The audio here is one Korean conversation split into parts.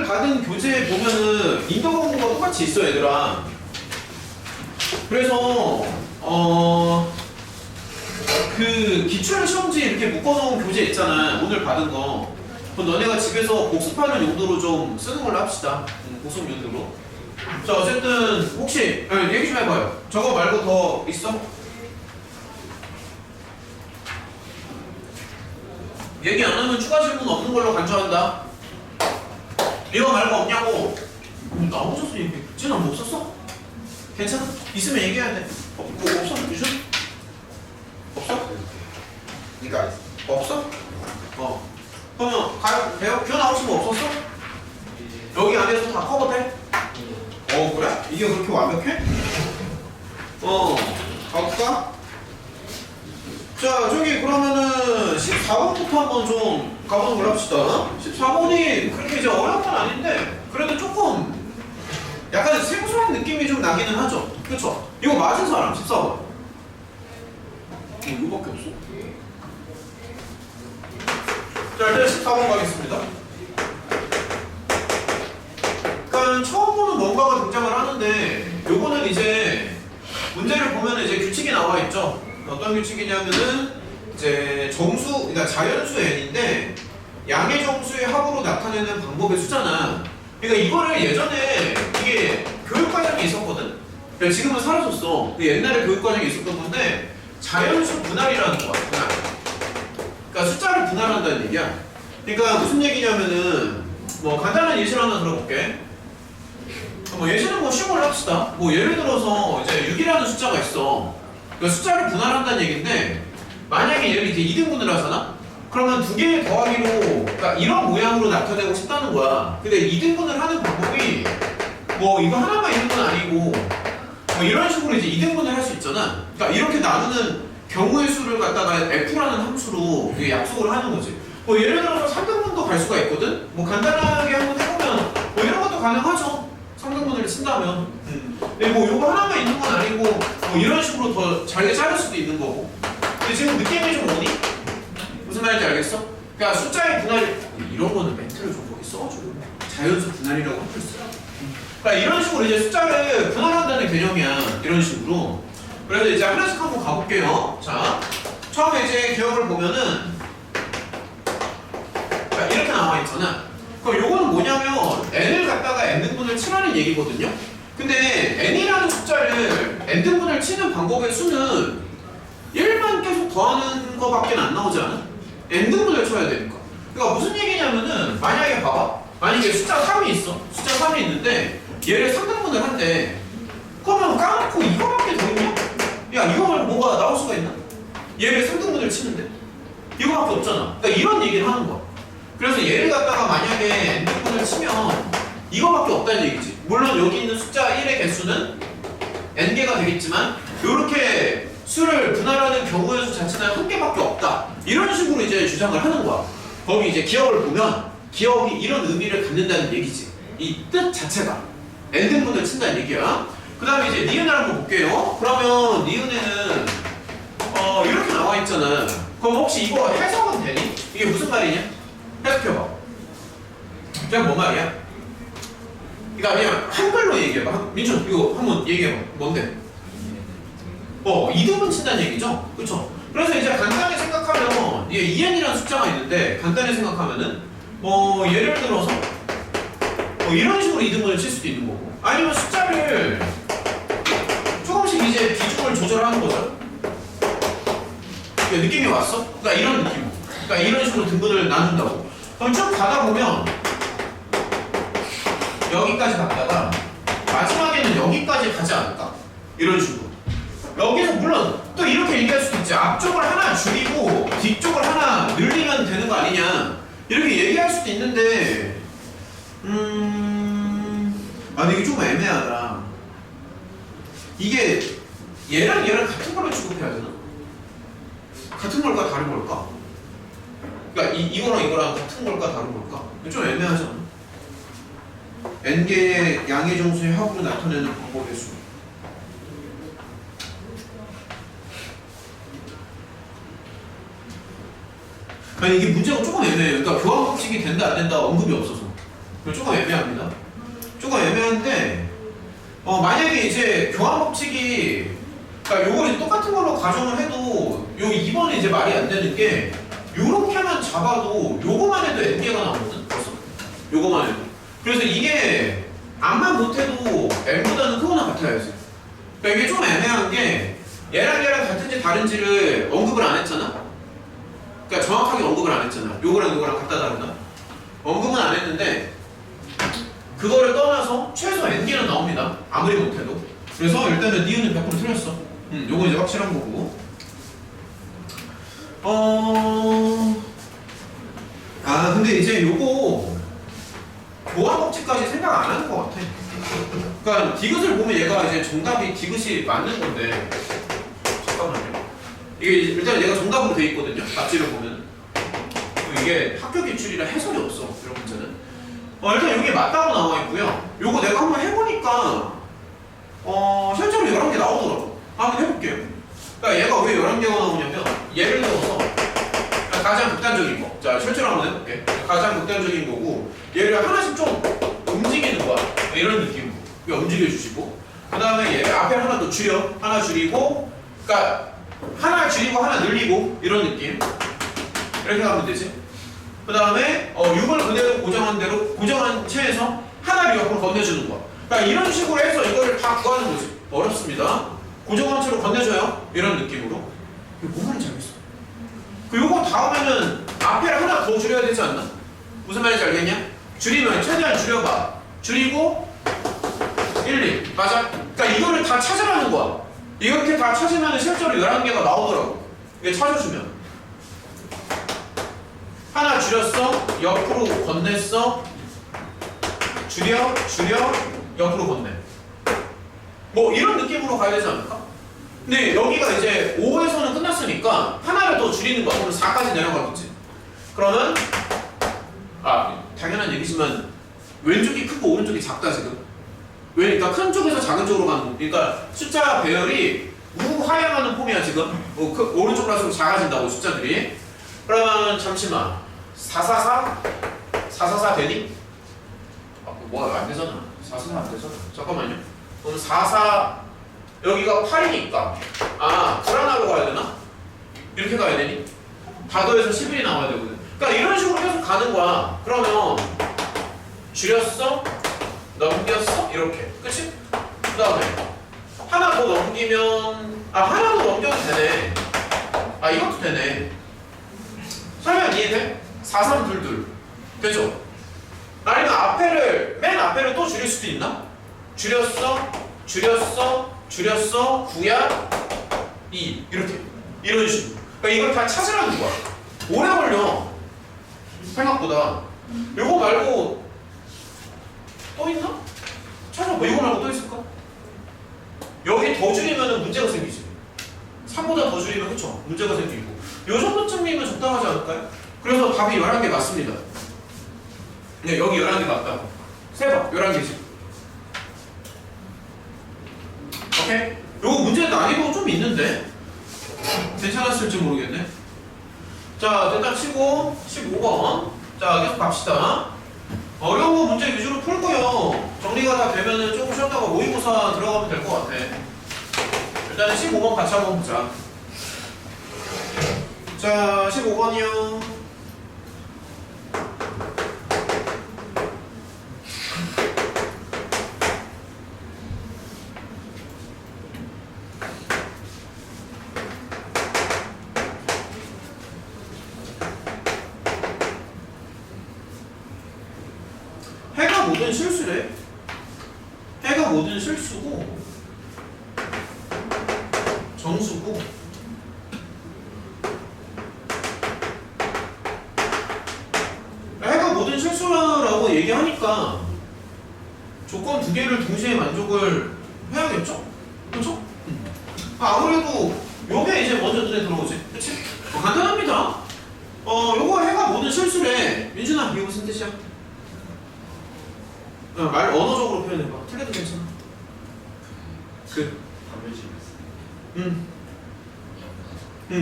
받은 교재 보면은 인도 공부가 똑같이 있어 얘들아. 그래서 그 기출 시험지 이렇게 묶어놓은 교재 있잖아. 오늘 받은 거. 그럼 너네가 집에서 복습하는 용도로 좀 쓰는 걸로 합시다. 복습 용도로. 자 어쨌든 혹시 얘기 좀 해봐요. 저거 말고 더 있어? 얘기 안 하면 추가 질문 없는 걸로 간주한다. 이거 말고 없냐고. 나 혼자서 얘기해. 쟤는 뭐 없었어? 괜찮아? 있으면 얘기해야 돼. 뭐 없어? 유준? 없어? 그러니까 없어? 그러면 가요? 돼요? 기어 나오신 거 없었어? 여기 안에서 다 커버돼? 그래? 이게 그렇게 완벽해? 가볼까? 자 저기 그러면은 14번부터 한번 좀 가보는 걸 합시다. 14번이 그렇게 이제 어려운 건 아닌데 그래도 조금 약간 생소한 느낌이 좀 나기는 하죠. 그쵸? 이거 맞은 사람 14번 이거밖에 없어. 자 일단 14번 가겠습니다. 그러니까 처음으로는 뭔가가 등장을 하는데 요거는 이제 문제를 보면 이제 규칙이 나와 있죠. 어떤 규칙이냐면은 이제 정수, 그러니까 자연수 n인데 양의 정수의 합으로 나타내는 방법의 수잖아. 그러니까 이거를 예전에 이게 교육과정에 있었거든. 그러니까 지금은 사라졌어. 옛날에 교육과정에 있었던 건데 자연수 분할이라는 거야. 분할. 그러니까 숫자를 분할한다는 얘기야. 그러니까 무슨 얘기냐면은 뭐 간단한 예시를 하나 들어볼게. 뭐 예시는 뭐 쉬운 걸로 합시다. 뭐 예를 들어서 이제 6이라는 숫자가 있어. 그러니까 숫자를 분할한다는 얘기인데 만약에 얘를 이제 2등분을 하잖아? 그러면 두 개 더하기로 그러니까 이런 모양으로 나타내고 싶다는 거야. 근데 2등분을 하는 방법이 뭐 이거 하나만 있는 건 아니고 뭐 이런 식으로 이제 2등분을 할 수 있잖아. 그러니까 이렇게 나누는 경우의 수를 갖다가 F라는 함수로 이게 약속을 하는 거지. 뭐 예를 들어서 3등분도 갈 수가 있거든? 뭐 간단하게 한번 해보면 뭐 이런 것도 가능하죠. 3등분을 친다면. 근데 뭐 이거 하나만 있는 건 아니고 뭐 이런 식으로 더 잘게 자를 수도 있는 거고. 근데 지금 느낌이 좀 오니? 무슨 말인지 알겠어? 그러니까 숫자의 분할이 이런 거는 멘트를 좀 거기 써줘. 자연수 분할이라고 할 수 있어. 그러니까 이런 식으로 이제 숫자를 분할한다는 개념이야. 이런 식으로. 그래서 이제 하나씩 한번 가볼게요. 자, 처음에 이제 기억을 보면은 자, 이렇게 나와 있잖아. 그럼 요거는 뭐냐면 n을 갖다가 n등분을 치라는 얘기거든요. 근데 n이라는 숫자를 n등분을 치는 방법의 수는 1만 계속 더하는 거밖에 안 나오지 않아? n등분을 쳐야 되니까. 그러니까 무슨 얘기냐면은 만약에 봐봐. 만약에 숫자 3이 있어. 숫자 3이 있는데 얘를 3등분을 한대. 그러면 까놓고 이거밖에 더 있냐? 야 이거 말고 뭐가 나올 수가 있나? 얘를 3등분을 치는데 이거밖에 없잖아. 그러니까 이런 얘기를 하는 거야. 그래서 얘를 갖다가 만약에 n등분을 치면 이거밖에 없다는 얘기지. 물론 여기 있는 숫자 1의 개수는 n개가 되겠지만 이렇게 수를 분할하는 경우의 수 자체는 한 개밖에 없다. 이런 식으로 이제 주장을 하는 거야. 거기 이제 기억을 보면 기억이 이런 의미를 갖는다는 얘기지. 이 뜻 자체가 n등분을 친다는 얘기야. 그 다음에 이제 니은을 한번 볼게요. 그러면 니은에는 이렇게 나와 있잖아. 그럼 혹시 이거 해석은 되니? 이게 무슨 말이냐? 해석해봐. 그냥 뭐 말이야? 그러니까 그냥 한글로 얘기해봐. 민준 이거 한번 얘기해봐. 뭔데? 2등분 친다는 얘기죠? 그쵸? 그래서 이제 간단히 생각하면 이게 2n이라는 숫자가 있는데 간단히 생각하면은 예를 들어서 이런 식으로 2등분을 칠 수도 있는 거고 아니면 숫자를 조금씩 이제 비중을 조절하는 거죠. 느낌이 왔어? 그러니까 이런 느낌. 그러니까 이런 식으로 등분을 나눈다고. 그럼 쭉 가다 보면 여기까지 갔다가 마지막에는 여기까지 가지 않을까? 이런 식으로. 여기서 물론 또 이렇게 얘기할 수도 있지. 앞쪽을 하나 줄이고 뒤쪽을 하나 늘리면 되는 거 아니냐. 이렇게 얘기할 수도 있는데 근데 이게 좀 애매하다. 이게 얘랑 같은 걸로 취급해야 되나? 같은 걸까 다른 걸까? 그러니까 이거랑 이거랑 같은 걸까 다른 걸까? 좀 애매하잖아. n개의 양의 정수의 합으로 나타내는 방법의 수. 아니 이게 문제가 조금 애매해요. 그러니까 교환 법칙이 된다 안 된다 언급이 없어서. 조금 애매합니다. 조금 애매한데 만약에 이제 교환 법칙이 그러니까 요걸 똑같은 걸로 가정을 해도 요 2번은 이제 말이 안 되는 게 요렇게만 잡아도 요거만 해도 n개가 나오거든 벌써 요거만 해도 그래서 이게 암만 못해도 n보다는 크거나 같아야지 그러니까 이게 좀 애매한 게 얘랑 같은지 다른지를 언급을 안 했잖아 그러니까 정확하게 언급을 안 했잖아 요거랑 요거랑 같다 다르다 언급은 안 했는데 그거를 떠나서 최소 n개는 나옵니다 아무리 못해도 그래서 일단은 니은은 100% 틀렸어 요거 이제 확실한 거고 근데 이제 요거 교환 법칙까지 생각 안 하는 것 같아. 그러니까 디귿을 보면 얘가 이제 정답이 디귿이 맞는 건데 잠깐만요. 이게 일단 얘가 정답으로 돼 있거든요. 답지를 보면 이게 학교 기출이라 해설이 없어 이런 문제는. 일단 여기 맞다고 나와 있고요. 요거 내가 한번 해보니까 실제로 11개 나오더라고. 한번 해볼게요. 그러니까 얘가 왜 11개가 나오냐면 예를 들어서 가장 극단적인 거. 자, 실제로 한번 해볼게. 가장 극단적인 거고 얘를 하나씩 좀 움직이는 거야. 이런 느낌으로 움직여주시고 그 다음에 얘를 앞에 하나 더 줄여. 하나 줄이고 그러니까 하나 줄이고 하나 늘리고 이런 느낌 이렇게 하면 되지. 그 다음에 6을 그대로 고정한 채에서 하나를 옆으로 건네주는 거야. 그러니까 이런 식으로 해서 이거를 다 구하는 거지. 어렵습니다. 고정한 채로 건네줘요. 이런 느낌으로. 이거 뭔 말인지 알겠어? 요거 다음에는 앞에를 하나 더 줄여야 되지 않나? 무슨 말인지 알겠냐? 줄이면 최대한 줄여봐. 줄이고 1, 2 맞아? 그러니까 이거를 다 찾으라는 거야. 이렇게 다 찾으면 실제로 11개가 나오더라고. 이게 찾아주면 하나 줄였어 옆으로 건넸어 줄여 옆으로 건네 뭐 이런 느낌으로 가야 되지 않을까? 근데 여기가 이제 5에서는 끝났으니까 하나를 더 줄이는 거야. 그럼 4까지 내려가겠지. 그러면 당연한 얘기지만 왼쪽이 크고 오른쪽이 작다 지금. 왜? 그러니까 큰 쪽에서 작은 쪽으로 가는 거. 그러니까 숫자 배열이 우하향하는 폼이야 지금. 오른쪽으로 갈수록 작아진다고 숫자들이. 그러면 잠시만 444 되니? 뭐 안 되잖아. 444 안 되잖아. 잠깐만요. 그럼 44 여기가 8이니까 불안하고 가야 되나? 이렇게 가야 되니? 다 더해서 11이 나와야 되거든. 그러니까 이런 식으로 계속 가는 거야. 그러면 줄였어? 넘겼어? 이렇게. 그치? 그 다음에 하나 더 넘기면 하나 더 넘겨도 되네. 이것도 되네. 설명 이해돼? 4322 되죠? 아니면 맨 앞에를 또 줄일 수도 있나? 줄였어 9야 2 이렇게 이런 식으로. 그러니까 이걸 다 찾으라는 거야. 오래 걸려 생각보다. 이거 말고 또 있나? 찾아봐. 이거 말고 또 있을까? 여기 더 줄이면 문제가 생기지. 3보다 더 줄이면 그쵸? 문제가 생기고 요 정도쯤이면 적당하지 않을까요? 그래서 답이 11개 맞습니다. 네, 여기 11개 맞다고. 세봐 11개씩. 오케이? 요거 문제 난이도 좀 있는데 괜찮았을지 모르겠네. 자, 일단 치고 15번. 자, 계속 갑시다. 어려운 거 문제 위주로 풀고요. 정리가 다 되면은 조금 쉬었다가 모의고사 들어가면 될 것 같아. 일단은 15번 같이 한번 보자. 자, 15번이요. 모든 실수래. 해가 모든 실수고 정수고 해가 모든 실수라고 얘기하니까 조건 두 개를 동시에 만족을 해야겠죠? 그렇죠? 아무래도 요게 이제 먼저 눈에 들어오지. 그치? 간단합니다. 요거 해가 모든 실수래. 민준아 이게 무슨 뜻이야? 말 언어적으로 표현해봐. 틀려도 괜찮아.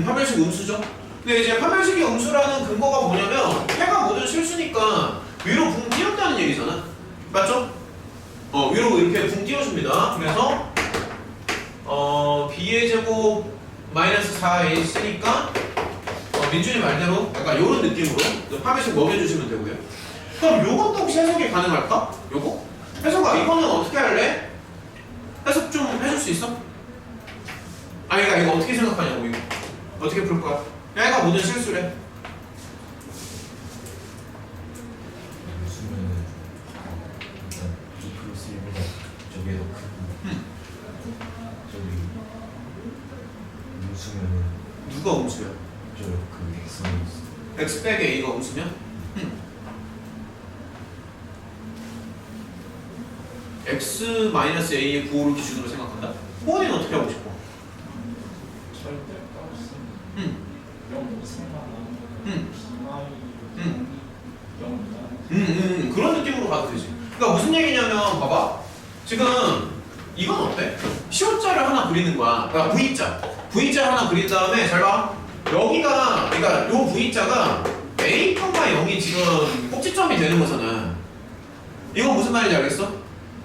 판별식 음수죠. 근데 이제 판별식이 음수라는 근거가 뭐냐면 해가 모든 실수니까 위로 붕 띄었다는 띄운다는 얘기잖아. 맞죠? 위로 이렇게 붕 띄워줍니다. 그래서 b의 제곱 마이너스 4a 쓰니까 민준이 말대로 약간 이런 느낌으로 파매식 먹여주시면 되고요. 그럼 요것도 혹시 해석이 가능할까? 요거? 해석아 이거는 어떻게 할래? 해석 좀 해줄 수 있어? 아니 그러니까 이거 어떻게 생각하냐고 이거 어떻게 풀 거야? 얘가 모든 실수래. 웃으면은 일단 2 플러스 1보다 저게 더 크고 저기 웃으면은 누가 음수야? 저그 X는 x 빼기 a가 음수면? x 마이너스 a의 부호를 기준으로 생각한다? 호원이는 어떻게 하고 싶어? 절대값 없음. 0 생각나면 비마이 0이다. 그런 느낌으로 가도 되지. 그러니까 무슨 얘기냐면 봐봐. 지금 이건 어때? 시옷자를 하나 그리는 거야. 그러니까 V자. V자 하나 그린 다음에 잘 봐. 여기가 그러니까 요 V자가 A, 0이 지금 꼭지점이 되는 거잖아. 이건 무슨 말인지 알겠어?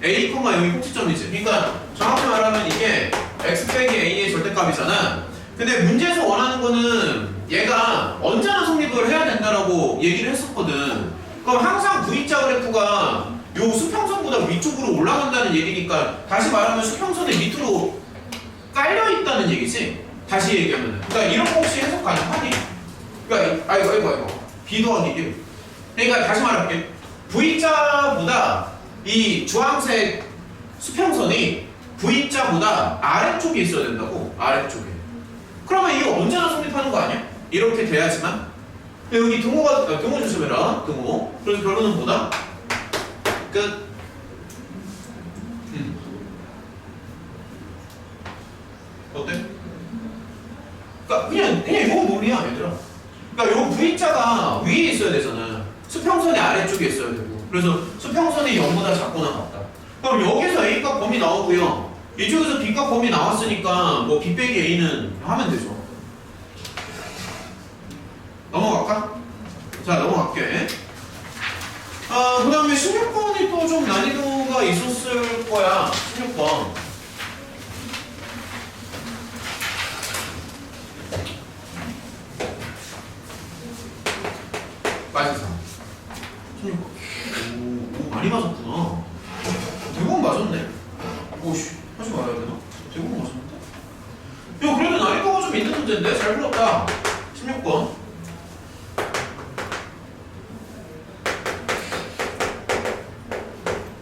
A, 0이 꼭지점이지. 그러니까 정확히 말하면 이게 x 빼기 a의 절대값이잖아. 근데 문제에서 원하는 거는 얘가 언제나 성립을 해야 된다라고 얘기를 했었거든. 그럼 항상 V자 그래프가 요 수평선보다 위쪽으로 올라간다는 얘기니까 다시 말하면 수평선의 밑으로 깔려 있다는 얘기지. 다시 얘기하면. 그러니까 이런 거 혹시 해석 가능하니? 그러니까 아이고 b 더하기 1. 그러니까 다시 말할게. V자보다 이 주황색 수평선이 V자보다 아래쪽에 있어야 된다고. 아래쪽에. 그러면 이게 언제나 성립하는 거 아니야? 이렇게 돼야지만. 여기 등호 조심해라. 등호. 그래서 결론은 뭐다? 끝. 어때? 그러니까 그냥 요 논리야 얘들아. 그러니까 요 V자가 위에 있어야 되잖아. 수평선이 아래쪽에 있어야 되고. 그래서 수평선이 0보다 작거나 같다. 그럼 여기서 A값 범위 나오고요. 이쪽에서 B값 범위 나왔으니까 뭐 B 빼기 A는 하면 되죠. 넘어갈까? 자 넘어갈게. 그 다음에 16번이 또 좀 난이도가 있었을 거야. 16번. 맞았어. 16번. 오, 많이 맞았구나. 대부분 맞았네. 오씨, 하지 말아야 되나? 대부분 맞았는데? 야, 그래도 난이도가 좀 있는 문제인데? 잘 풀었다. 16번.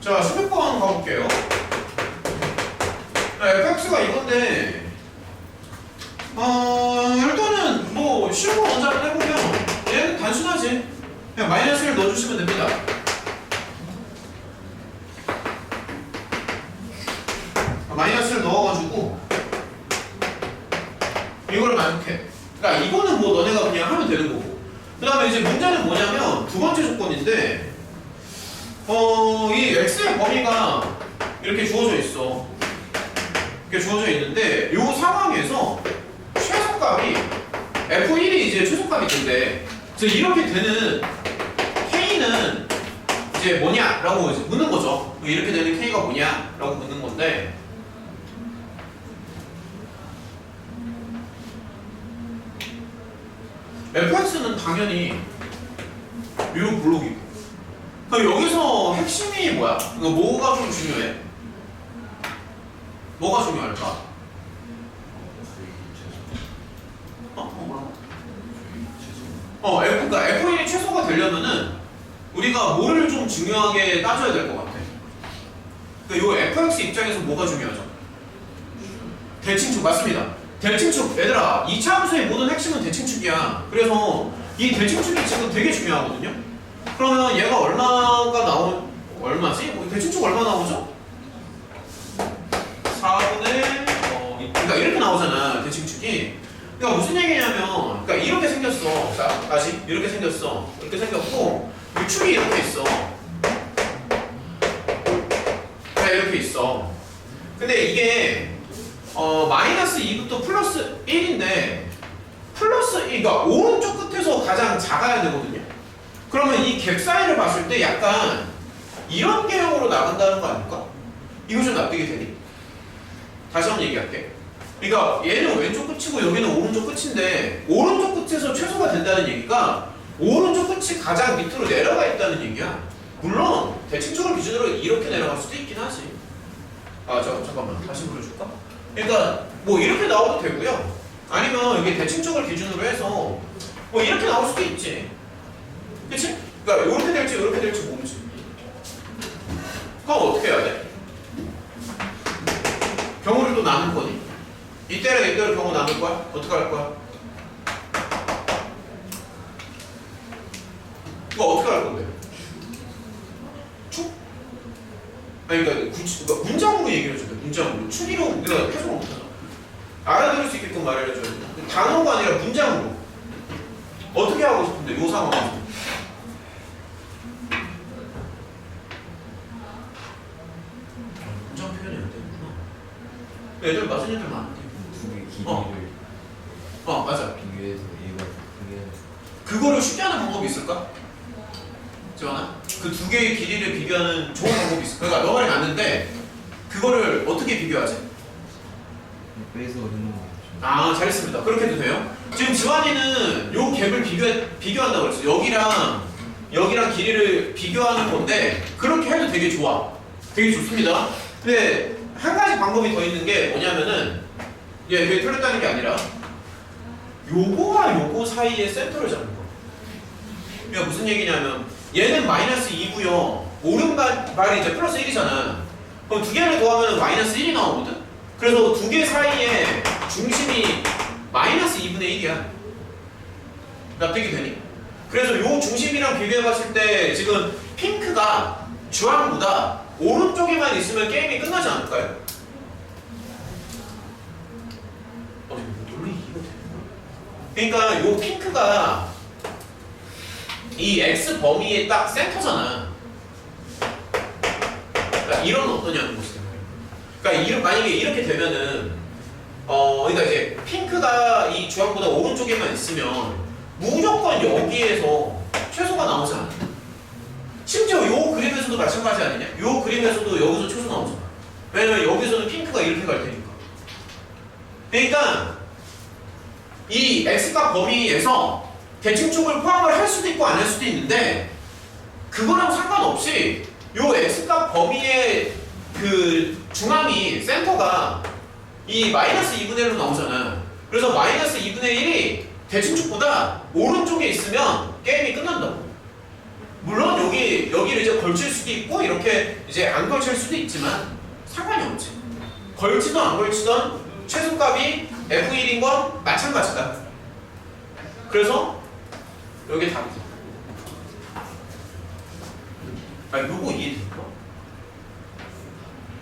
자, 16번 가볼게요. fx가 이건데, 일단은 뭐, 쉬운 거 먼저 한번 해보면, 얘는 단순하지. 그냥 마이너스를 넣어주시면 됩니다. 마이너스를 넣어가지고, 이거를 만족해. 그러니까 이거는 뭐 너네가 그냥 하면 되는 거고. 그 다음에 이제 문제는 뭐냐면, 두 번째 조건인데, 이 x의 범위가 이렇게 주어져 있어. 이렇게 주어져 있는데 이 상황에서 최소값이 f1이 이제 최소값이 된대. 그래서 이렇게 되는 k는 이제 뭐냐라고 이제 묻는 거죠. 이렇게 되는 k가 뭐냐라고 묻는 건데. fx는 당연히 이 블록이고. 그럼 여기서 핵심이 뭐야? 이거 뭐가 좀 중요해? 뭐가 중요할까? 그러니까 F1이 최소가 되려면은 우리가 뭐를 좀 중요하게 따져야 될 것 같아. 그러니까 이 fx 입장에서 뭐가 중요하죠? 대칭축 맞습니다. 대칭축 얘들아, 이 차함수의 모든 핵심은 대칭축이야. 그래서 이 대칭축이 지금 되게 중요하거든요. 그러면 얘가 얼마지? 대칭축 얼마 나오죠? 4분의 그러니까 이렇게 나오잖아 대칭축이. 그러니까 무슨 얘기냐면, 그러니까 이렇게 생겼어. 자, 다시 이렇게 생겼어. 이렇게 생겼고 유축이 이렇게 있어. 자, 이렇게 있어. 근데 이게 마이너스 2부터 플러스 1인데 플러스 1, 그러니까 오른쪽 끝에서 가장 작아야 되거든요. 그러면 이 갭 사이를 봤을 때 약간 이런 개형으로 나간다는 거 아닐까? 이거 좀 납득이 되니? 다시 한번 얘기할게. 그러니까 얘는 왼쪽 끝이고 여기는 오른쪽 끝인데 오른쪽 끝에서 최소가 된다는 얘기가 오른쪽 끝이 가장 밑으로 내려가 있다는 얘기야. 물론 대칭적을 기준으로 이렇게 내려갈 수도 있긴 하지. 아, 잠깐만 다시 보여줄까? 그러니까 뭐 이렇게 나와도 되고요. 아니면 이게 대칭적을 기준으로 해서 뭐 이렇게 나올 수도 있지. 그치? 그러니까 이렇게 될지 모르지. 그럼 어떻게 해야 돼? 경우를 또 나눌 거니? 이때랑 이때로 경우 나눌 거야? 어떻게 할 거야? 이거 어떻게 할 건데? 축? 아니 그러니까 문장으로 얘기를 해줘야 돼. 문장으로. 추리로 우리가 해석을 못하잖아. 알아들을 수 있게끔 말을 해줘야 돼. 단어가 아니라 문장으로. 어떻게 하고 싶은데 요 상황에서? 문장 표현이 안 되는구나. 애들 맞은 애들 많은데. 두 개의 길이를 맞아. 비교해서 얘가 크게 그거를 쉽게 하는 방법이 있을까? 지원아? 그 두 개의 길이를 비교하는 좋은 방법이 있을까? 그러니까 너 말이 맞는데 그거를 어떻게 비교하지? 빼서 넣는 거 아, 잘했습니다. 그렇게 해도 돼요? 지금 지환이는 요 갭을 비교한다고 그랬어. 여기랑 길이를 비교하는 건데 그렇게 해도 되게 좋아. 되게 좋습니다. 근데 한 가지 방법이 더 있는 게 뭐냐면은 그게 틀렸다는 게 아니라 요거와 요거 사이에 센터를 잡는 거. 그러니까 무슨 얘기냐면 얘는 마이너스 2고요. 오른발이 이제 플러스 1이잖아. 그럼 두 개를 더하면 마이너스 1이 나오거든? 그래서 두 개 사이에 중심이 마이너스 2분의 1이야. 납득이 되니? 그래서 요 중심이랑 비교해봤을 때 지금 핑크가 주황보다 오른쪽에만 있으면 게임이 끝나지 않을까요? 논리 이거 되는 거야? 그러니까 요 핑크가 이 X 범위의 딱 센터잖아. 그러니까 이런 어떠냐는 것이죠. 그러니까 만약에 이렇게 되면은 그러니까 이제 핑크가 이 주황보다 오른쪽에만 있으면 무조건 여기에서 최소가 나오지 않아. 심지어 요 그림에서도 마찬가지 아니냐? 요 그림에서도 여기서 최소 나오잖아. 왜냐면 여기서는 핑크가 이렇게 갈 테니까. 그러니까 이 X값 범위에서 대칭축을 포함을 할 수도 있고 안 할 수도 있는데 그거랑 상관없이 요 X값 범위의 그 중앙이 센터가 이 마이너스 2분의 1로 나오잖아. 그래서 마이너스 2분의 1이 대칭축보다 오른쪽에 있으면 게임이 끝난다고. 물론 여기를 이제 걸칠 수도 있고 이렇게 이제 안 걸칠 수도 있지만 상관이 없지. 걸치든 안 걸치든 최소값이 F1인 건 마찬가지다. 그래서 여기 답이다. 요거 이해될까?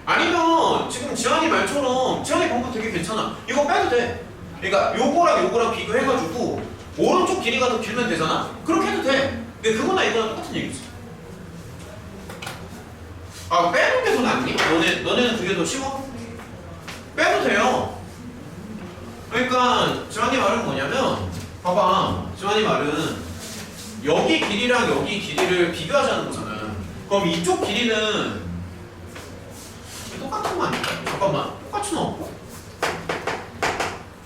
아니면 지금 지환이 말처럼 지환이 방법 되게 괜찮아. 이거 빼도 돼. 그러니까 요거랑 비교해가지고 오른쪽 길이가 더 길면 되잖아? 그렇게 해도 돼. 근데 그거나 이거나 똑같은 얘기지. 빼는 게 더 낫니? 너네는 그게 더 쉬워? 빼도 돼요. 그러니까 지환이 말은 뭐냐면 봐봐. 지환이 말은 여기 길이랑 여기 길이를 비교하자는 거잖아. 그럼 이쪽 길이는 똑같은 거 아닐까? 잠깐만. 똑같이 나왔고?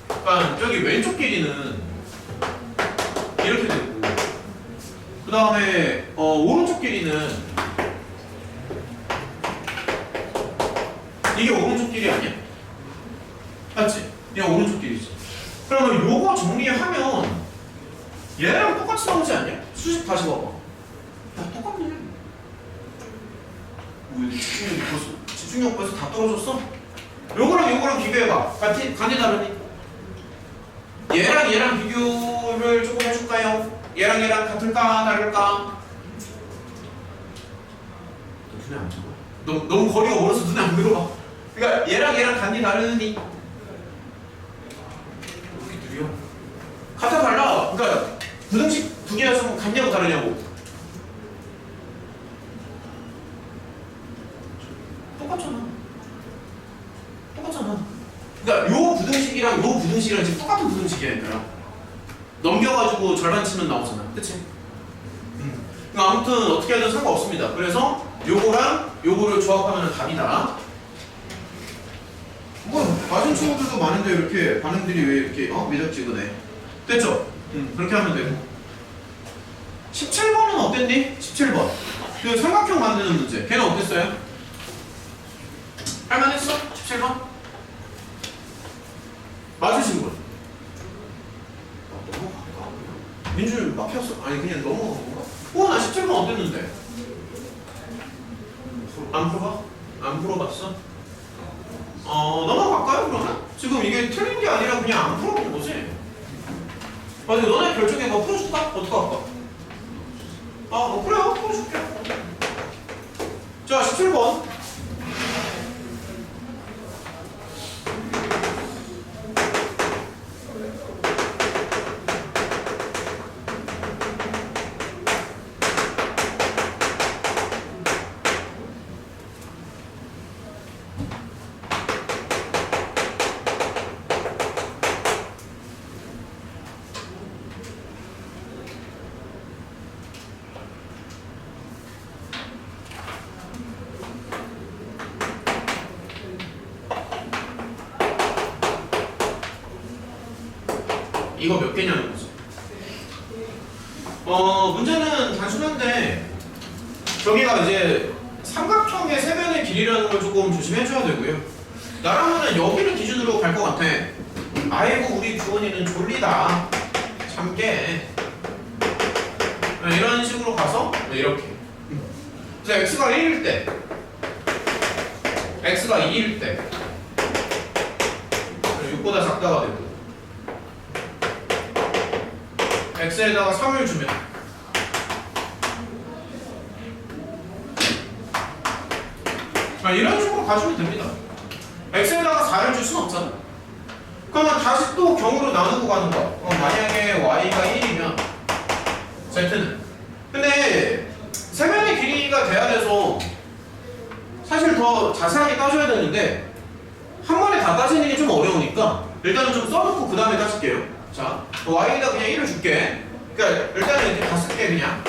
그러니까 저기 왼쪽 길이는 이렇게 되고 그 다음에 오른쪽 길이는 이게 오른쪽 길이 아니야? 맞지? 이게 오른쪽 길이지. 그러면 요거 정리하면 얘랑 똑같이 나오지 않냐? 수식 다시 봐봐. 야, 똑같네. 왜 집중력 벌써 다 떨어졌어? 요거랑 비교해봐. 간이 다르니? 얘랑 비교를 조금 해줄까요? 얘랑 같을까 다를까? 너 눈에 안 들어? 너무 거리가 멀어서 눈에 안 들어봐. 그러니까 얘랑 간이 다르니? 이렇게 느려. 같아 달라. 그러니까 부등식 두 개였으면 같냐고 다르냐고. 똑같잖아. 그러니까 요 부등식이랑 요 부등식이랑 지금 똑같은 부등식이야, 얘들아. 넘겨가지고 절반 치면 나오잖아. 그치? 그러니까 아무튼 어떻게 하든 상관없습니다. 그래서 요거랑 요거를 조합하면 답이다. 뭐 맞은 친구들도 많은데 이렇게 반응들이 왜 이렇게 미적지근해? 됐죠? 그렇게 하면 되고. 17번은 어땠니? 17번 그 삼각형 만드는 문제 걔는 어땠어요? 할만했어? 17번? 맞으신 분? 너무 가까워요. 민준 막혔어? 아니 그냥 너무 나 17번 어땠는데? 안 풀어봐? 안 풀어봤어? 넘어갈까요 그러면? 지금 이게 틀린 게 아니라 그냥 안 풀어본 거지? 근데 너네 결정해 뭐 풀어줄까? 어떡할까? 그래요 풀어줄게. 자 17번 이거 몇 개냐는 거지. 문제는 단순한데 저기가 이제 삼각형의 세변의 길이라는 걸 조금 조심해줘야 되고요. 나라면은 여기를 기준으로 갈 것 같아. 아이고 우리 주원이는 졸리다. 참깨. 이런 식으로 가서 이렇게. 그래서 x가 1일 때, x가 2일 때 6보다 작다가 되고 x에다가 3을 주면 이런 식으로 가주면 됩니다. x에다가 4를 줄 수는 없잖아. 그러면 다시 또 경우로 나누고 가는 거야. 만약에 y가 1이면 z는 근데 세변의 길이가 돼야 돼서 사실 더 자세하게 따져야 되는데 한 번에 다 따지는 게 좀 어려우니까 일단은 좀 써놓고 그 다음에 따질게요. 자, y에다 그냥 1을 줄게. 그러니까 일단은 이렇게 다 쓸게 그냥.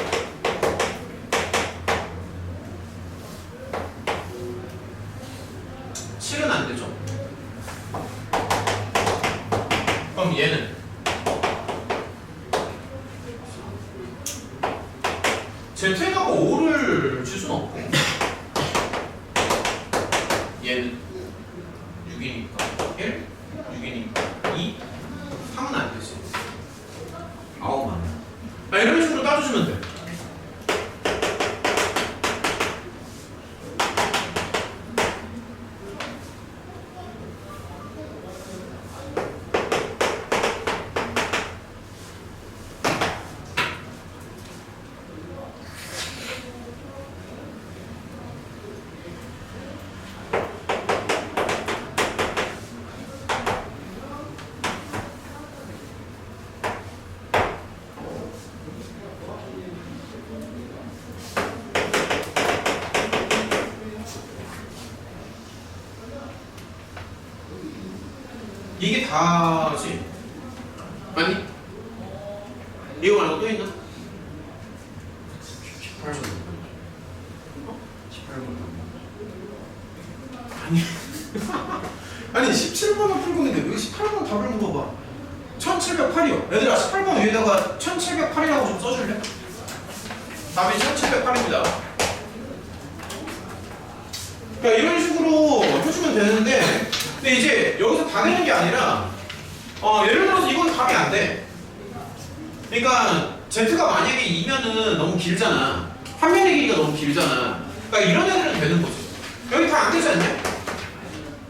실은 안 되죠. 그럼 얘는 z에다가 5를 줄 수는 없고 얘는 6이니까 1, 6이니까 2, 3은 안 되지. 9만. 이런 식으로 따져주면 돼. 이게 다지? 아니? 이거 말고 또 있나? 18번 18번 아니 아니 17번을 풀고 있는데 왜 18번 답을 물어봐. 1708이요. 얘들아 18번 위에다가 1708이라고 좀 써줄래? 답이 1708입니다. 그러니까 이런 식으로 해주면 되는데 근데 이제 여기서 다 되는 게 아니라 예를 들어서 이건 답이 안 돼. 그러니까 Z가 만약에 2면은 너무 길잖아. 화면의 길이가 너무 길잖아. 그러니까 이런 애들은 되는 거지. 여기 다 안 되지 않냐?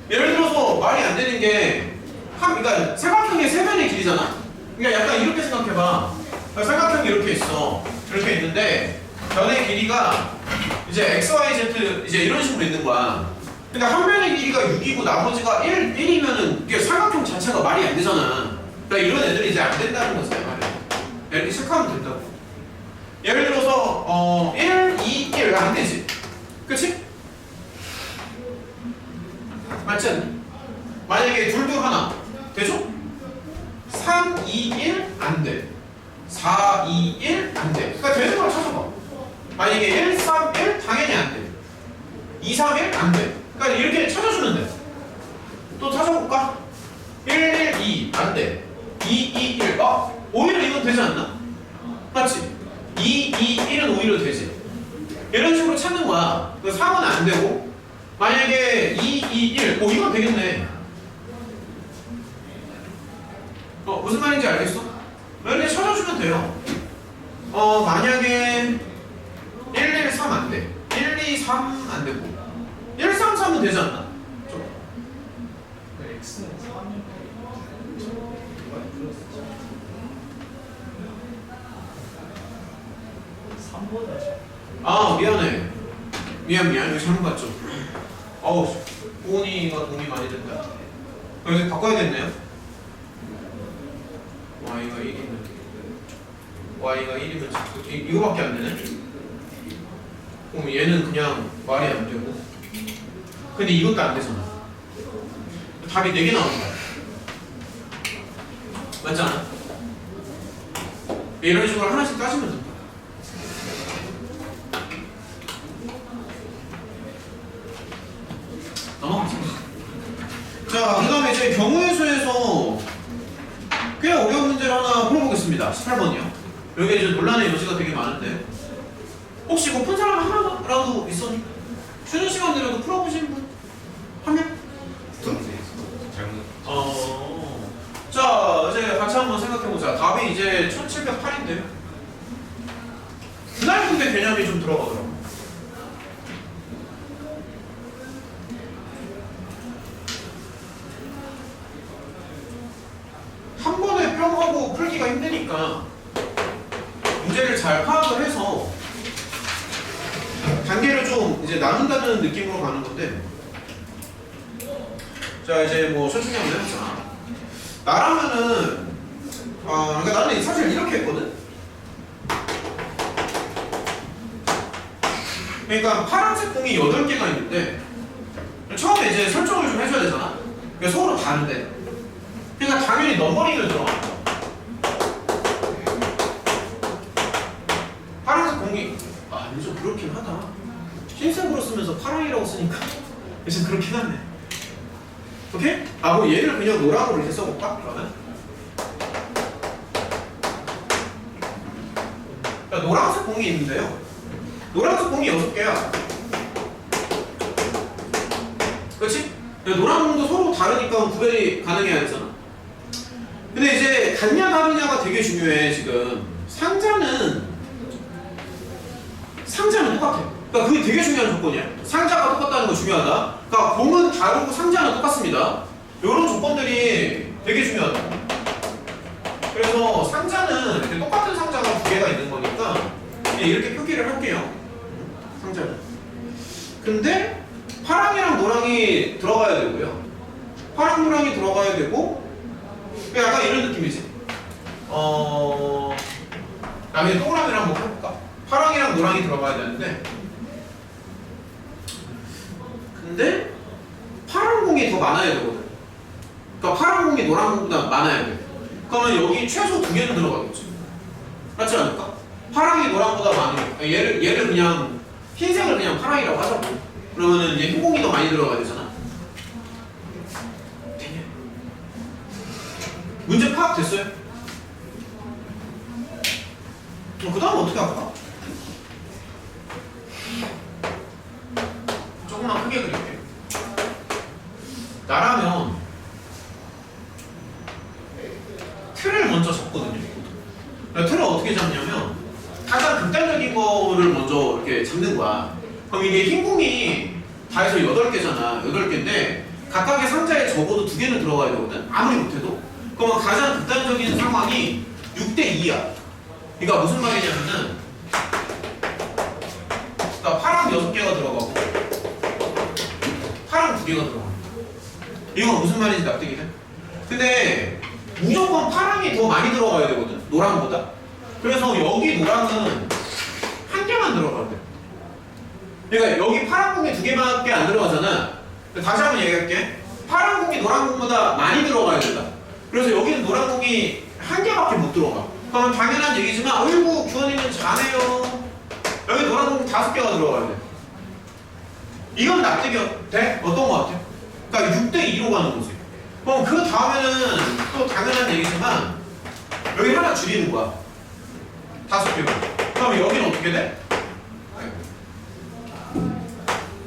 예를 들어서 말이 안 되는 게 그러니까 삼각형의 세변의 길이잖아. 그러니까 약간 이렇게 생각해봐. 삼각형이 이렇게 있어. 이렇게 있는데 변의 길이가 이제 x, y, z 이제 이런 식으로 있는 거야. 그러니까 한 변의 길이가 6이고 나머지가 1이면은 이게 삼각형 자체가 말이 안 되잖아. 그러니까 이런 애들이 이제 안 된다는 거지, 말이야. 이렇게 체크하면 된다고. 예를 들어서 1, 2, 1 안 되지. 그치? 맞지 않니? 만약에 둘 하나 되죠? 3, 2, 1 안 돼. 4, 2, 1 안 돼. 그러니까 되는 걸 찾아봐. 만약에 1, 3, 1 당연히 안 돼. 2, 3, 1? 안 돼. 그러니까 이렇게 찾아주면 돼. 또 찾아볼까? 1, 1, 2. 안 돼. 2, 2, 1. 오히려 이건 되지 않나? 맞지? 2, 2, 1은 오히려 되지. 이런 식으로 찾는 거야. 3은 안 되고, 만약에 2, 2, 1. 이건 되겠네. 무슨 말인지 알겠어? 이렇게 찾아주면 돼요. 만약에 1, 1, 3 안 돼. 1, 2, 3 안 되고 1, 3, 3은 되지 않나? X는 3이 누가 줄였었죠? 3보다 미안해. 미안. 이거 잘못 봤죠? 오니가 도움이 많이 된다. 여기 바꿔야겠네요. Y가 1이면 Y가 1이면 이거밖에 안 되네? 그럼 얘는 그냥 말이 안 되고 근데 이것도 안 되잖아. 답이 4개 나오는 거야. 맞지 않아? 이런 식으로 하나씩 따지면 된다. 넘어가자. 자, 그 다음에 이제 경우의 수에서 꽤 어려운 문제를 하나 풀어보겠습니다. 18번이요. 여기 이제 논란의 여지가 되게 많은데 혹시 이거 푼 사람 하나라도 있었니? 쉬는 시간이라도 풀어보신 분? 한 명? 자, 이제 같이 한번 생각해보자. 답이 이제 1708인데요. 분할 분배 개념이 좀 들어가더라고. 한 번에 뿅 하고 풀기가 힘드니까 문제를 잘 파악을 해서 단계를 좀 이제 나눈다는 느낌으로 가는 건데, 자 이제 뭐 천천히 한번 해보자. 나라면은 그러니까 나는 사실 이렇게 했거든. 그러니까 파란색 공이 8개가 있는데 처음에 이제 설정을 좀 해줘야 되잖아. 그러니까 서로 다른데. 그러니까 당연히 넘버링을 들어가는 거야. 파란색 공이 요즘 그렇긴 하다. 흰색으로 쓰면서 파랑이라고 쓰니까 요즘 그렇긴 하네. 오케이? 뭐 얘를 그냥 노랑으로 이렇게 써볼까? 그러면 노란색 공이 있는데요. 노란색 공이 6개야. 그렇지? 노란 공도 서로 다르니까 구별이 가능해야 되잖아. 근데 이제 같냐 다르냐가 되게 중요해. 지금 상자는 똑같아. 그러니까 그게 되게 중요한 조건이야. 상자가 똑같다는 거 중요하다. 그러니까 공은 다르고 상자는 똑같습니다. 이런 조건들이 되게 중요하다. 그래서 상자는 이렇게 똑같은 상자가 2개가 있는 거니까 이렇게 표기를 할게요. 상자는. 근데 파랑이랑 노랑이 들어가야 되고요. 파랑 노랑이 들어가야 되고 약간 이런 느낌이지. 나중에 동그라미를 한번 해볼까? 파랑이랑 노랑이 들어가야 되는데 근데 파란 공이 더 많아야 되거든. 그러니까 파란 공이 노란 공보다 많아야 돼. 그러면 여기 최소 2개는 들어가겠지. 맞지 않을까? 파랑이 노란보다 많으니까 얘를 그냥 흰색을 그냥 파랑이라고 하자고. 그러면은 이제 흰 공이 더 많이 들어가야 되잖아. 되냐? 문제 파악 됐어요? 그 다음 어떻게 할까? 조금만 크게 그릴게요. 나라면 틀을 먼저 잡거든요. 틀을 어떻게 잡냐면 가장 극단적인 거를 먼저 이렇게 잡는 거야. 그럼 이게 흰 공이 다 해서 8개잖아. 8개인데 각각의 상자에 적어도 2개는 들어가야 되거든. 아무리 못해도. 그러면 가장 극단적인 상황이 6대2야. 그러니까 무슨 말이냐면은 그러니까 파랑 6개가 들어가고 파랑 2개가 들어가. 이건 무슨 말인지 납득이 돼? 근데 무조건 파랑이 더 많이 들어가야 되거든. 노랑보다. 그래서 여기 노랑은 1개만 들어가야 돼. 그러니까 여기 파란 공이 2개밖에 안 들어가잖아. 다시 한번 얘기할게. 파란 공이 노란 공보다 많이 들어가야 된다. 그래서 여기는 노란 공이 1개밖에 못 들어가. 그럼 당연한 얘기지만 어이구 규원이는 잘해요. 여기 노란 공 5개가 들어가야 돼. 이건 납득이 돼? 어떤 거 같아? 그러니까 6대2로 가는 거지. 그럼 그 다음에는 또 당연한 얘기지만 여기 하나 줄이는 거야. 5개고. 그럼 여기는 어떻게 돼?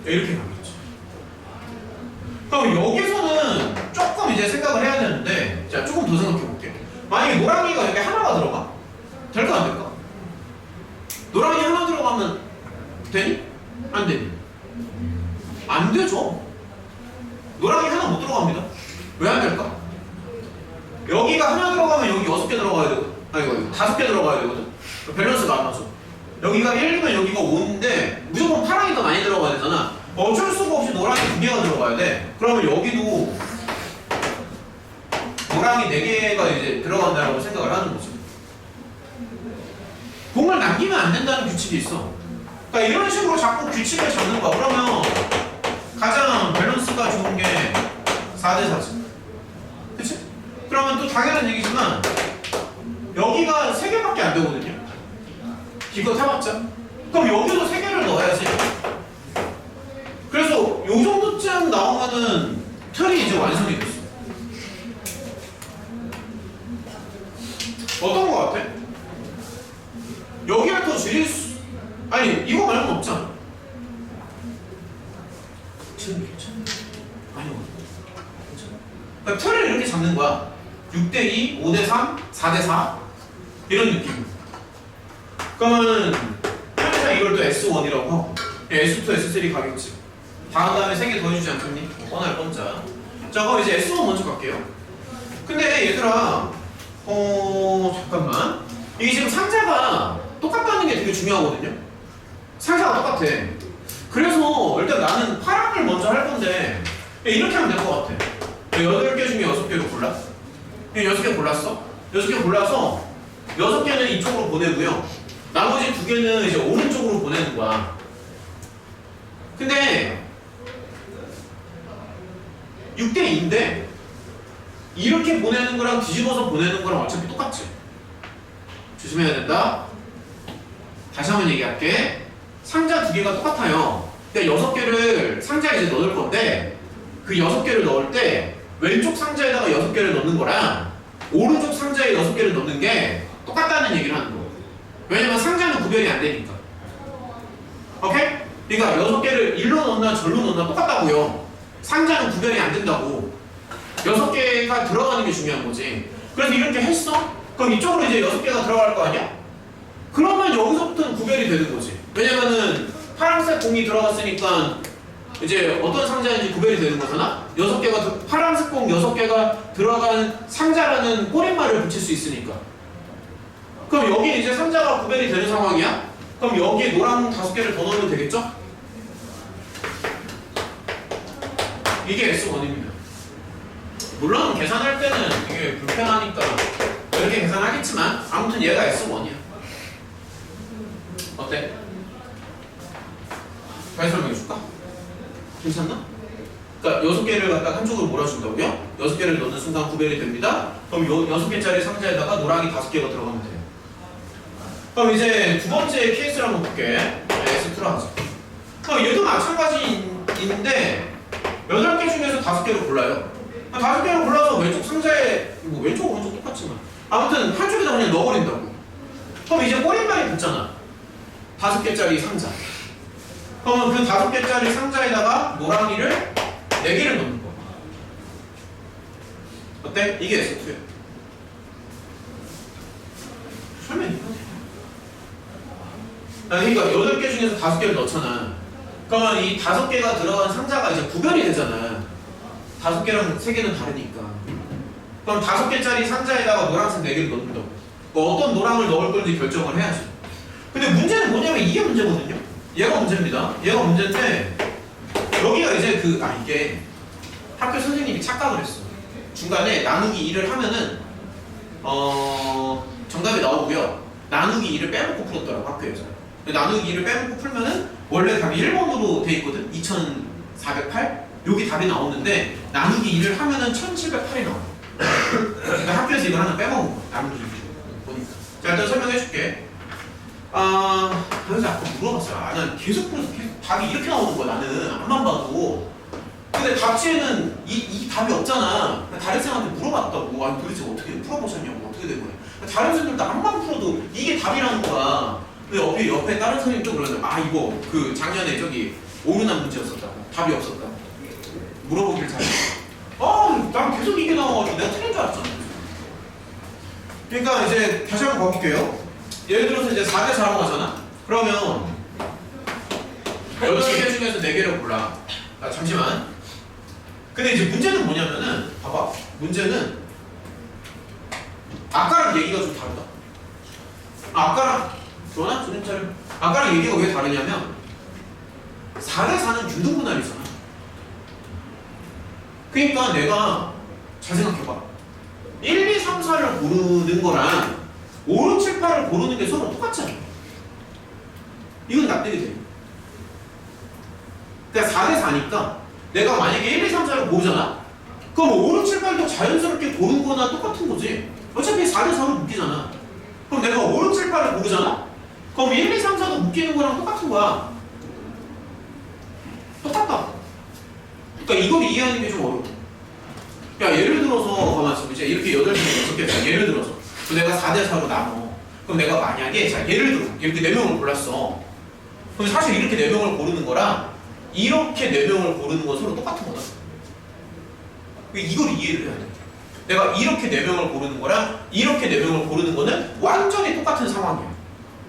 이렇게 가겠지. 그럼 여기서는 조금 이제 생각을 해야 되는데, 자, 조금 더 생각해 볼게요. 만약에 노랑이가 여기 하나가 들어가? 될까 안 될까? 노랑이 하나 들어가면 되니? 안 되니? 안 되죠. 노랑이 하나 못 들어갑니다. 왜 안 될까? 여기가 하나 들어가면 여기 6개 들어가야 되거든. 아니, 이거 5개 들어가야 되거든. 밸런스가 안 맞아. 여기가 1이면 여기가 5인데 무조건 파랑이 더 많이 들어가야 되잖아. 어쩔 수가 없이 노랑이 2개가 들어가야 돼. 그러면 여기도 노랑이 4개가 이제 들어간다고 생각을 하는 거지. 공을 남기면 안 된다는 규칙이 있어. 그러니까 이런 식으로 자꾸 규칙을 잡는 거야. 그러면 가장 밸런스가 좋은 게 4대4지. 그치? 그러면 또 당연한 얘기지만 여기가 3개밖에 안 되거든요. 기껏 해봤자. 그럼 여기도 3개를 넣어야지. 그래서 요 정도쯤 나오면은 틀이 이제 완성이 됐어. 어떤 거 같아? 여기를 더 줄일 수... 아니 이거 말고는 없잖아. 지금 괜찮아. 아니 괜찮아. 그러니까 틀을 이렇게 잡는 거야. 6대2, 5대3, 4대4 이런 느낌. 그러면 현재 이걸 또 S1이라고 하고 S2, S3 가겠지. 다음에 3개 더 해주지 않겠니? 뻔할 뻔자. 자 그럼 이제 S1 먼저 갈게요. 근데 얘들아 잠깐만, 이게 지금 상자가 똑같다는 게 되게 중요하거든요. 상자가 똑같아. 그래서 일단 나는 파랑을 먼저 할 건데 이렇게 하면 될 것 같아. 8개 중에 6개로 골라. 6개 골랐어. 6개 골라서 6개는 이쪽으로 보내고요. 나머지 2개는 이제 오른쪽으로 보내는 거야. 근데 6대2인데 이렇게 보내는 거랑 뒤집어서 보내는 거랑 어차피 똑같지. 조심해야 된다. 다시 한번 얘기할게. 상자 2개가 똑같아요. 그러니까 6개를 상자에 이제 넣을 건데 그 6개를 넣을 때 왼쪽 상자에다가 6개를 넣는 거랑 오른쪽 상자에 6개를 넣는 게 똑같다는 얘기를 하는 거예요. 왜냐면 상자는 구별이 안 되니까. 오케이? 그러니까 6개를 일로 넣나 절로 넣나 똑같다고요. 상자는 구별이 안 된다고. 6개가 들어가는 게 중요한 거지. 그래서 이렇게 했어? 그럼 이쪽으로 이제 6개가 들어갈 거 아니야? 그러면 여기서부터는 구별이 되는 거지. 왜냐면은 파란색 공이 들어갔으니까 이제 어떤 상자인지 구별이 되는 거잖아? 6개가 파란색 공 6개가 들어간 상자라는 꼬리말을 붙일 수 있으니까. 그럼 여기 이제 상자가 구별이 되는 상황이야? 그럼 여기에 노랑 5개를 더 넣으면 되겠죠? 이게 S1입니다. 물론 계산할 때는 되게 불편하니까 이렇게 계산하겠지만 아무튼 얘가 S1이야. 어때? 다시 설명해 줄까? 괜찮나? 그러니까 6개를 갖다가 한쪽으로 몰아준다고요? 6개를 넣는 순간 구별이 됩니다. 그럼 6개짜리 상자에다가 노랑이 5개가 들어가면 돼요. 그럼 이제 두 번째 케이스를 한번 볼게. S2로 하자. 그럼 얘도 마찬가지인데 8개 중에서 5개를 골라요. 5개를 골라서 왼쪽 상자에 뭐 왼쪽 오른쪽 똑같지만 아무튼 한쪽에다 그냥 넣어버린다고. 그럼 이제 꼬리말이 붙잖아. 5개짜리 상자. 그러면 그 5개짜리 상자에다가 노랑이를 4개를 넣는 거야. 어때? 이게 S2야. 설명이 이거네. 그러니까 8개 중에서 5개를 넣잖아. 그러면 이 5개가 들어간 상자가 이제 구별이 되잖아. 5개랑 3개는 다르니까. 그럼 5개짜리 상자에다가 노란색 4개를 넣는다고. 어떤 노랑을 넣을 건지 결정을 해야지. 근데 문제는 뭐냐면 이게 문제거든요. 얘가 문제입니다. 얘가 문제인데 여기가 이제 이게 학교 선생님이 착각을 했어. 중간에 나누기 2를 하면은 정답이 나오고요. 나누기 2를 빼놓고 풀었더라고 학교에서. 나누기 2를 빼놓고 풀면은 원래 답이 1번으로 돼 있거든. 2408? 여기 답이 나오는데 나누기 2를 하면은 1708이 나와. 그러니까 학교에서 이걸 하나 빼먹은 거야. 나누기 2를 보니까. 자, 일단 설명해 줄게. 그래서 아까 물어봤어요. 난 계속 풀어서 계속 답이 이렇게 나오는 거야 나는 앞만 봐도. 근데 답지에는 이 답이 없잖아. 다른 쌤한테 물어봤다고. 아니 도대체 어떻게 풀어보셨냐고. 어떻게 된 거야. 다른 선생님들도 앞만 풀어도 이게 답이라는 거야. 근데 옆에 다른 선생님도 그러는데 아 이거 그 작년에 저기 오류난 문제였었다고. 답이 없었다고. 물어보길 잘했어. 난 계속 이게 나와가지고 내가 틀린 줄 알았잖아. 그러니까 이제 다시 한번 가볼게요. 예를 들어서 이제 4대 4로 가잖아. 그러면 8개 중에서 4개를 골라. 잠시만. 근데 이제 문제는 뭐냐면은 봐봐. 문제는 아까랑 얘기가 좀 다르다. 아까랑 좋아? 조님처럼 아까랑 얘기가 왜 다르냐면 4대 4는 균등분할이잖아. 그러니까 내가 잘 생각해봐. 1, 2, 3, 4를 고르는 거랑 5, 6, 7, 8을 고르는 게 서로 똑같잖아. 이건 납득이 돼. 그러니까 4대 4니까 내가 만약에 1, 2, 3, 4를 고르잖아? 그럼 5, 6, 7, 8도 자연스럽게 고른 거나 똑같은 거지. 어차피 4대 4로 묶이잖아. 그럼 내가 5, 6, 7, 8을 고르잖아? 그럼 1, 2, 3, 4도 묶이는 거랑 똑같은 거야. 똑같다. 그러니까 이걸 이해하는 게 좀 어려워. 야 예를 들어서 가만 있어. 이제 이렇게 8개 6개 예를 들어서 내가 4대 4로 나눠. 그럼 내가 만약에 자 예를 들어 이렇게 4명을 골랐어. 그럼 사실 이렇게 4명을 고르는 거랑 이렇게 4명을 고르는 건 서로 똑같은 거다. 이걸 이해를 해야 돼. 내가 이렇게 4명을 고르는 거랑 이렇게 4명을 고르는 거는 완전히 똑같은 상황이야.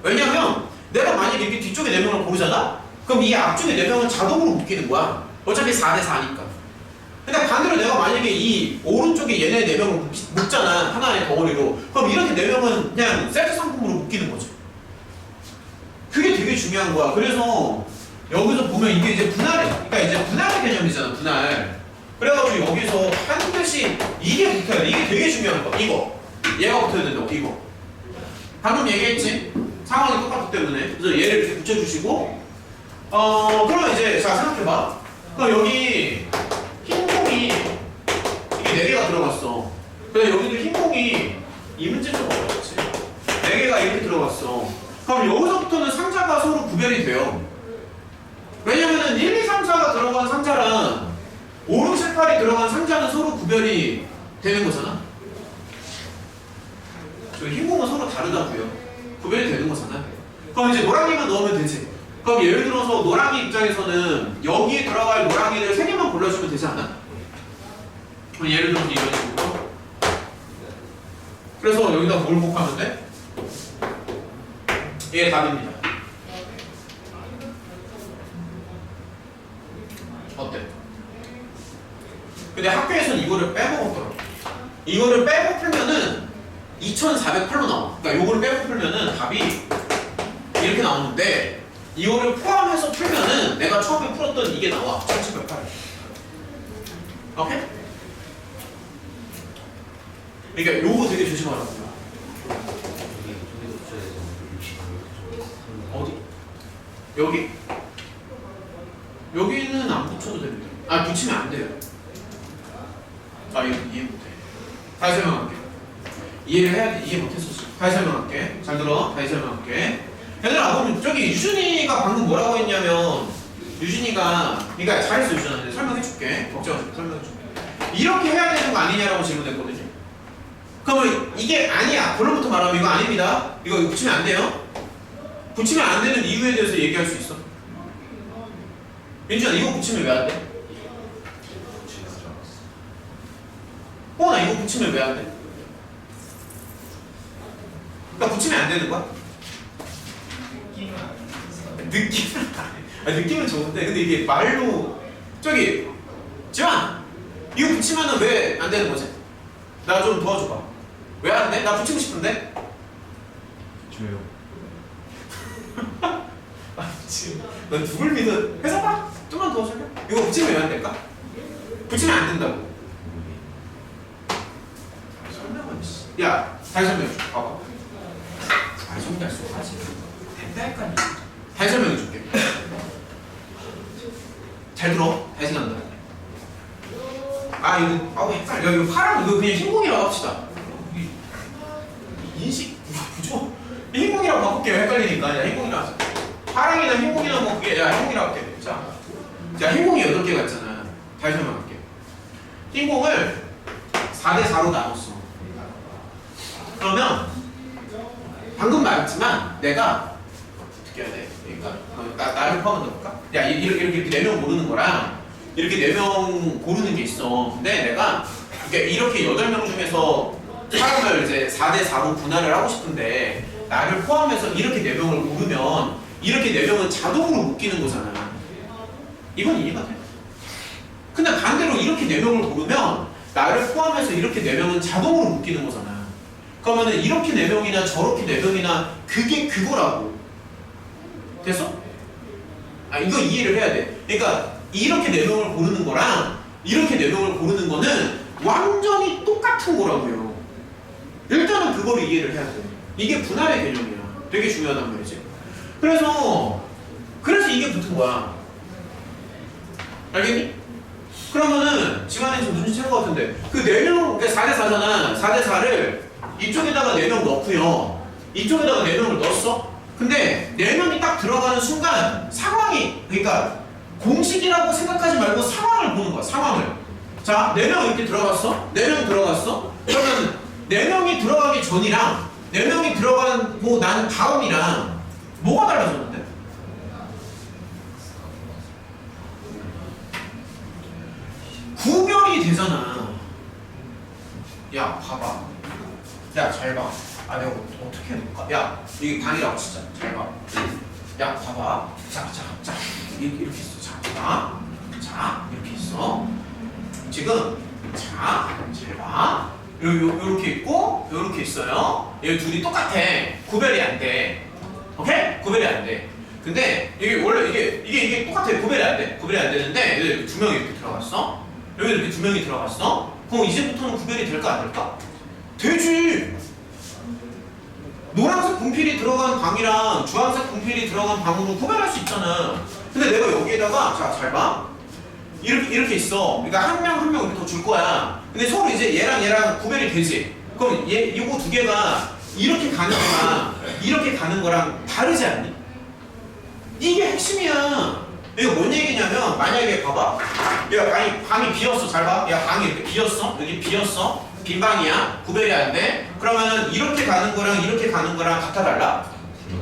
왜냐면 내가 만약에 이렇게 뒤쪽에 4명을 고르잖아? 그럼 이 앞쪽에 4명은 자동으로 묶이는 거야. 어차피 4대 4니까. 근데 반대로 내가 만약에 이 오른쪽에 얘네 4명을 묶잖아. 하나의 덩어리로. 그럼 이렇게 4명은 그냥 세트 상품으로 묶이는 거지. 그게 되게 중요한 거야. 그래서 여기서 보면 이게 이제 분할이, 그러니까 이제 분할의 개념이잖아. 분할. 그래가지고 여기서 반드시 이게 붙어야 돼. 이게 되게 중요한 거야. 이거. 얘가 붙어야 된다고. 이거. 방금 얘기했지? 상황이 똑같기 때문에. 그래서 얘를 이렇게 붙여주시고 그러면 이제 자 생각해봐. 그럼 여기 흰 공이 이게 4개가 들어갔어. 근데 여기도 흰 공이 이 문제 좀 어렵지. 4개가 이렇게 들어갔어. 그럼 여기서부터는 상자가 서로 구별이 돼요. 왜냐면은 1, 2, 3, 4가 들어간 상자랑 5, 6, 7, 8이 들어간 상자는 서로 구별이 되는 거잖아. 저 흰 공은 서로 다르다고요. 구별이 되는 거잖아. 그럼 이제 노랑이만 넣으면 되지. 그럼 예를 들어서 노랑이 입장에서는 여기에 들어갈 노랑이를 3개만 골라주면 되지 않아? 그럼 예를 들어서 이런 식으로. 그래서 여기다 뭘 곱하면 돼? 얘 답입니다. 어때? 근데 학교에서는 이거를 빼먹었더라고. 이거를 빼고 풀면은 2408로 나와. 그러니까 이거를 빼고 풀면은 답이 이렇게 나오는데 이거를 포함해서 풀면은 내가 처음에 풀었던 이게 나와. 1708. 오케이? 그러니까 요거 되게 조심하라고. 어디? 여기? 여기는 안 붙여도 됩니다. 아 붙이면 안 돼요. 아 이거 이해 못해. 다시 설명할게. 이해를 해야 돼. 이해 못했었어. 다시 설명할게. 잘 들어. 다시 설명할게. 얘들아 그럼 저기 유준이가 방금 뭐라고 했냐면 유준이가 그러니까 잘했어 유준아. 설명해줄게. 걱정하지 마. 설명해줄게. 이렇게 해야 되는 거 아니냐라고 질문했거든요. 그러면 이게 아니야. 결론부터 말하면 이거 아닙니다. 이거 붙이면 안 돼요. 붙이면 안 되는 이유에 대해서 얘기할 수 있어. 민준아 이거 붙이면 왜 안 돼? 나 이거 붙이면 왜 안 돼? 그러니까 붙이면 안 되는 거야? 느낌은 좋은데 근데 이게 말로 저기 지환 이거 붙이면은 왜 안 되는 거지? 나 좀 도와줘봐. 왜 안 돼? 나 붙이고 싶은데? 줘요. 지금 넌 누굴 믿어? 해석봐. 좀만 도와줄래? 이거 붙이면 왜 안 될까? 붙이면 안 된다고. 설명은 야 다시 설명해줘. 봐봐. 아 정말 쏘하지. 된다니까. 다시 설명해줄게. 잘 들어. 다시 간다. 아 이거 헷갈려. 이거 파랑 이거 그냥 흰공이라고 합시다. 인식 구조 흰공이라고 바꿀게요. 헷갈리니까 그냥 흰공이라고 하자. 파랑이나 흰공이나 뭐 그게 야 흰공이라고 할게. 자 흰공이 8개가 있잖아. 다시 설명할게. 흰공을 4대4로 나눴어. 그러면 방금 말했지만 내가 어떻게 해야 돼? 그러니까 나를 포함한다 볼까? 야 이렇게 4명 고르는 거랑 이렇게 4명 고르는 게 있어. 근데 내가 이렇게 8명 중에서 사람을 이제 4대4로 분할을 하고 싶은데 나를 포함해서 이렇게 4명을 고르면 이렇게 4명은 자동으로 묶이는 거잖아. 이건 이해가 돼. 근데 반대로 이렇게 4명을 고르면 나를 포함해서 이렇게 4명은 자동으로 묶이는 거잖아. 그러면은 이렇게 4명이나 저렇게 4명이나 그게 그거라고. 됐어? 아 이거 이해를 해야 돼. 그러니까 이렇게 4명을 고르는 거랑 이렇게 4명을 고르는 거는 완전히 똑같은 거라고요. 일단은 그거를 이해를 해야 돼. 이게 분할의 개념이야. 되게 중요하단 말이지. 그래서 이게 붙은 거야. 알겠니? 그러면은 지만이 지금 눈치챌 것 같은데 그 4명, 그러니까 4대4잖아. 4대4를 이쪽에다가 4명 넣고요. 이쪽에다가 4명을 넣었어. 근데 4명이 딱 들어가는 순간 상황이, 그러니까 공식이라고 생각하지 말고 상황을 보는 거야. 상황을. 자, 4명 이렇게 들어갔어. 4명 들어갔어. 그러면 4명이 들어가기 전이랑 4명이 들어가고 난 다음이랑 뭐가 달라졌는데? 구별이 되잖아. 야, 봐봐. 야, 잘 봐. 아, 내가 어떻게 해볼까? 야, 이게 방이라고 진짜. 잘 봐. 야, 봐봐. 자. 이렇게 있어. 자, 봐봐. 자, 이렇게 있어. 지금, 자, 잘 봐. 요렇게 있고, 요렇게 있어요. 얘 둘이 똑같아. 구별이 안 돼. 오케이? 구별이 안 돼. 근데, 이게 원래 이게 똑같아. 구별이 안 돼. 구별이 안 되는데, 여기 2명이 이렇게 들어갔어. 여기 이렇게 2명이 들어갔어. 그럼 이제부터는 구별이 될까 안 될까? 되지! 노란색 분필이 들어간 방이랑 주황색 분필이 들어간 방으로 구별할 수 있잖아. 근데 내가 여기에다가, 자, 잘 봐. 이렇게 있어. 그러니까 한 명 이렇게 더 줄 거야. 근데 서로 이제 얘랑 구별이 되지. 그럼 이거 2개가 이렇게 가는 거랑 이렇게 가는 거랑 다르지 않니? 이게 핵심이야. 이거 뭔 얘기냐면, 만약에 봐봐. 야, 방이 비었어. 잘 봐. 야, 방이 이렇게 비었어. 여기 비었어. 빈 방이야. 구별이 안 돼. 그러면은 이렇게 가는 거랑 이렇게 가는 거랑 같아 달라?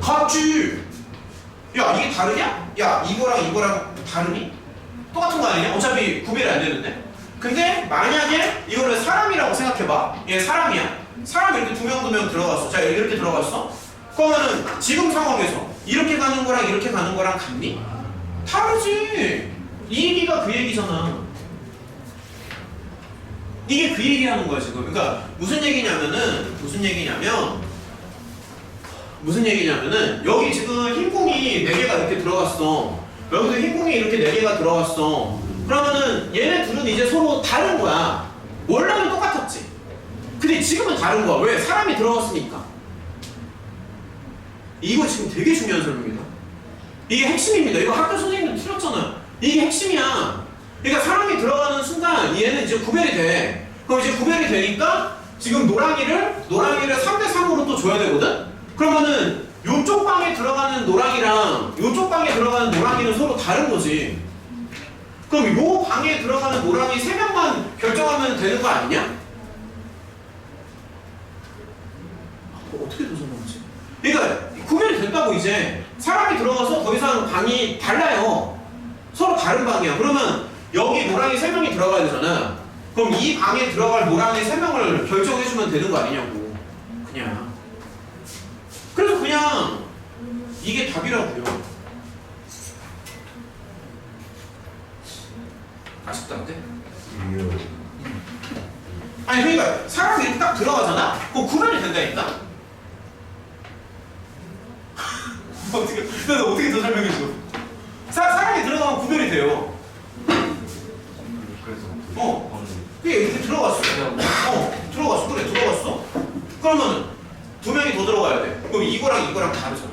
같지. 야, 이게 다르냐? 야, 이거랑 다르니? 똑같은 거 아니냐? 어차피 구별이 안 되는데. 근데 만약에 이거를 사람이라고 생각해봐. 얘 사람이야. 사람이 이렇게 2명 들어갔어. 자, 이렇게 들어갔어. 그러면은 지금 상황에서 이렇게 가는 거랑 이렇게 가는 거랑 같니? 다르지. 이 얘기가 그 얘기잖아. 이게 그 얘기하는 거야 지금. 그러니까 무슨 얘기냐면은 여기 지금 흰공이 4개가 이렇게 들어갔어. 여기도 흰공이 이렇게 4개가 들어갔어. 그러면은 얘네 둘은 이제 서로 다른 거야. 원래는 똑같았지. 근데 지금은 다른 거야. 왜? 사람이 들어갔으니까. 이거 지금 되게 중요한 설명이다. 이게 핵심입니다. 이거 학교 선생님도 틀렸잖아. 이게 핵심이야. 그러니까 사람이 들어가는 순간 얘는 이제 구별이 돼. 그럼 이제 구별이 되니까 지금 노랑이를 3대3으로 또 줘야 되거든? 그러면은 요쪽 방에 들어가는 노랑이랑 요쪽 방에 들어가는 노랑이는 서로 다른 거지. 그럼 요 방에 들어가는 노랑이 3명만 결정하면 되는 거 아니냐? 어떻게 더 설명하지? 그러니까 구별이 됐다고. 이제 사람이 들어가서 더 이상 방이 달라요. 서로 다른 방이야. 그러면 여기 노랑이 3명이 들어가야 되잖아. 그럼 이 방에 들어갈 노랑이 3명을 결정해주면 되는 거 아니냐고. 그냥. 그래서 그냥 이게 답이라고요. 아쉽다는데? 아니 그러니까 사람이 이렇게 딱 들어가잖아? 그럼 구별이 된다니까? 어떻게 더 설명해줘? 사람이 들어가면 구별이 돼요. 그게 이렇게 들어갔어. 들어갔어. 그래, 들어갔어. 그러면은 2명이 더 들어가야 돼. 그럼 이거랑 다르잖아.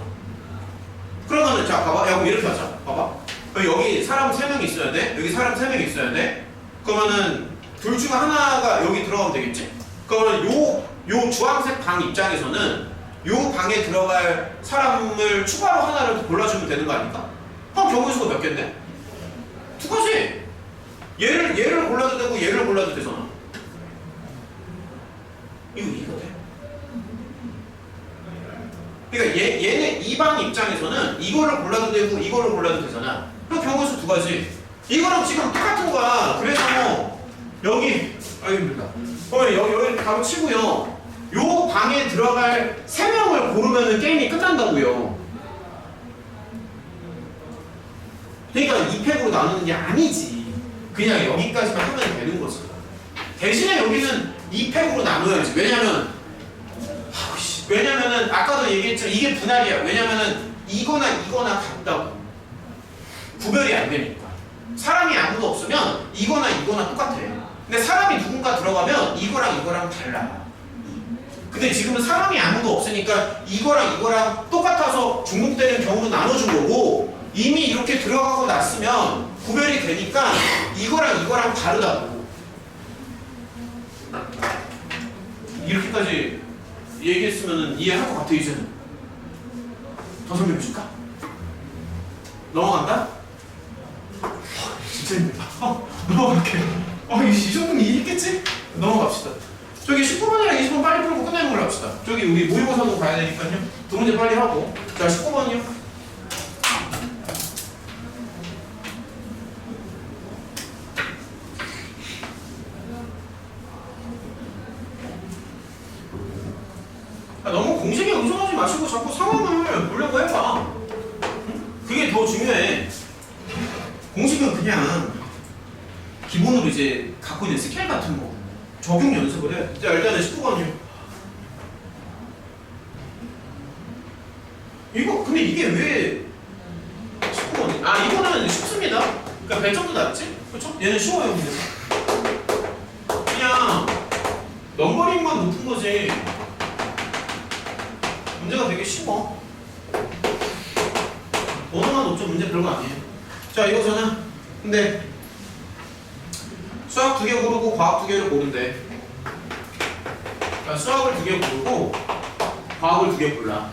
그러면은 자, 봐봐. 야, 그럼 이렇게 하자. 봐봐. 여기 사람 3명이 있어야 돼. 여기 사람 3명이 있어야 돼. 그러면은 둘 중 하나가 여기 들어가면 되겠지? 그러면 요 주황색 방 입장에서는 요 방에 들어갈 사람을 추가로 하나를 더 골라주면 되는 거 아닐까? 그럼 경우의 수가 몇 개인데? 두 가지. 얘를 골라도 되고 얘를 골라도 되잖아. 이거 이해가 돼? 그러니까 얘네 이 방 입장에서는 이거를 골라도 되고 이거를 골라도 되잖아. 그럼 경우의 수 두 가지. 이거랑 지금 똑같은 거야. 그래서 여기 힘들다. 여기 바로 치고요. 요 방에 들어갈 3명을 고르면 게임이 끝난다고요. 그러니까 2팩으로 나누는 게 아니지. 그냥 여기까지만 하면 되는 거지. 대신에 여기는 2팩으로 나눠야지. 왜냐면은 아까도 얘기했죠. 이게 분할이야. 왜냐면은 이거나 같다고. 구별이 안 되니까. 사람이 아무도 없으면 이거나 똑같아. 근데 사람이 누군가 들어가면 이거랑 달라. 근데 지금은 사람이 아무도 없으니까 이거랑 똑같아서 중복되는 경우로 나눠준 거고, 이미 이렇게 들어가고 났으면 구별이 되니까 이거랑 다르다고. 이렇게까지 얘기했으면 이해할 것 같아. 이제는 더 설명해줄까? 넘어간다? 진짜 힘들다. 넘어갈게. 이 정도는 이해했겠지? 넘어갑시다. 저기 19번이랑 20번 빨리 풀고 끝내는 걸로 합시다. 저기 우리 모의고사도 가야 되니까요. 두 문제 빨리 하고. 자, 19번이요. 너무 공식에 의존하지 마시고 자꾸 상황을 보려고 해봐. 응? 그게 더 중요해. 공식은 그냥 기본으로 이제 갖고 있는 스케일 같은 거 적용 연습을 해. 자, 일단은 19번이요. 근데 이게 왜 19번이? 이거는 쉽습니다. 그러니까 100점도 낮지? 그렇죠? 얘는 쉬워요. 근데 그냥 넘버링만 높은 거지. 문제가 되게 쉬워. 번호만 높죠. 문제 별거 아니에요. 자, 이거잖아. 근데 수학 2개 고르고 과학 2개를 고른대. 그러니까 수학을 2개 고르고 과학을 2개 골라.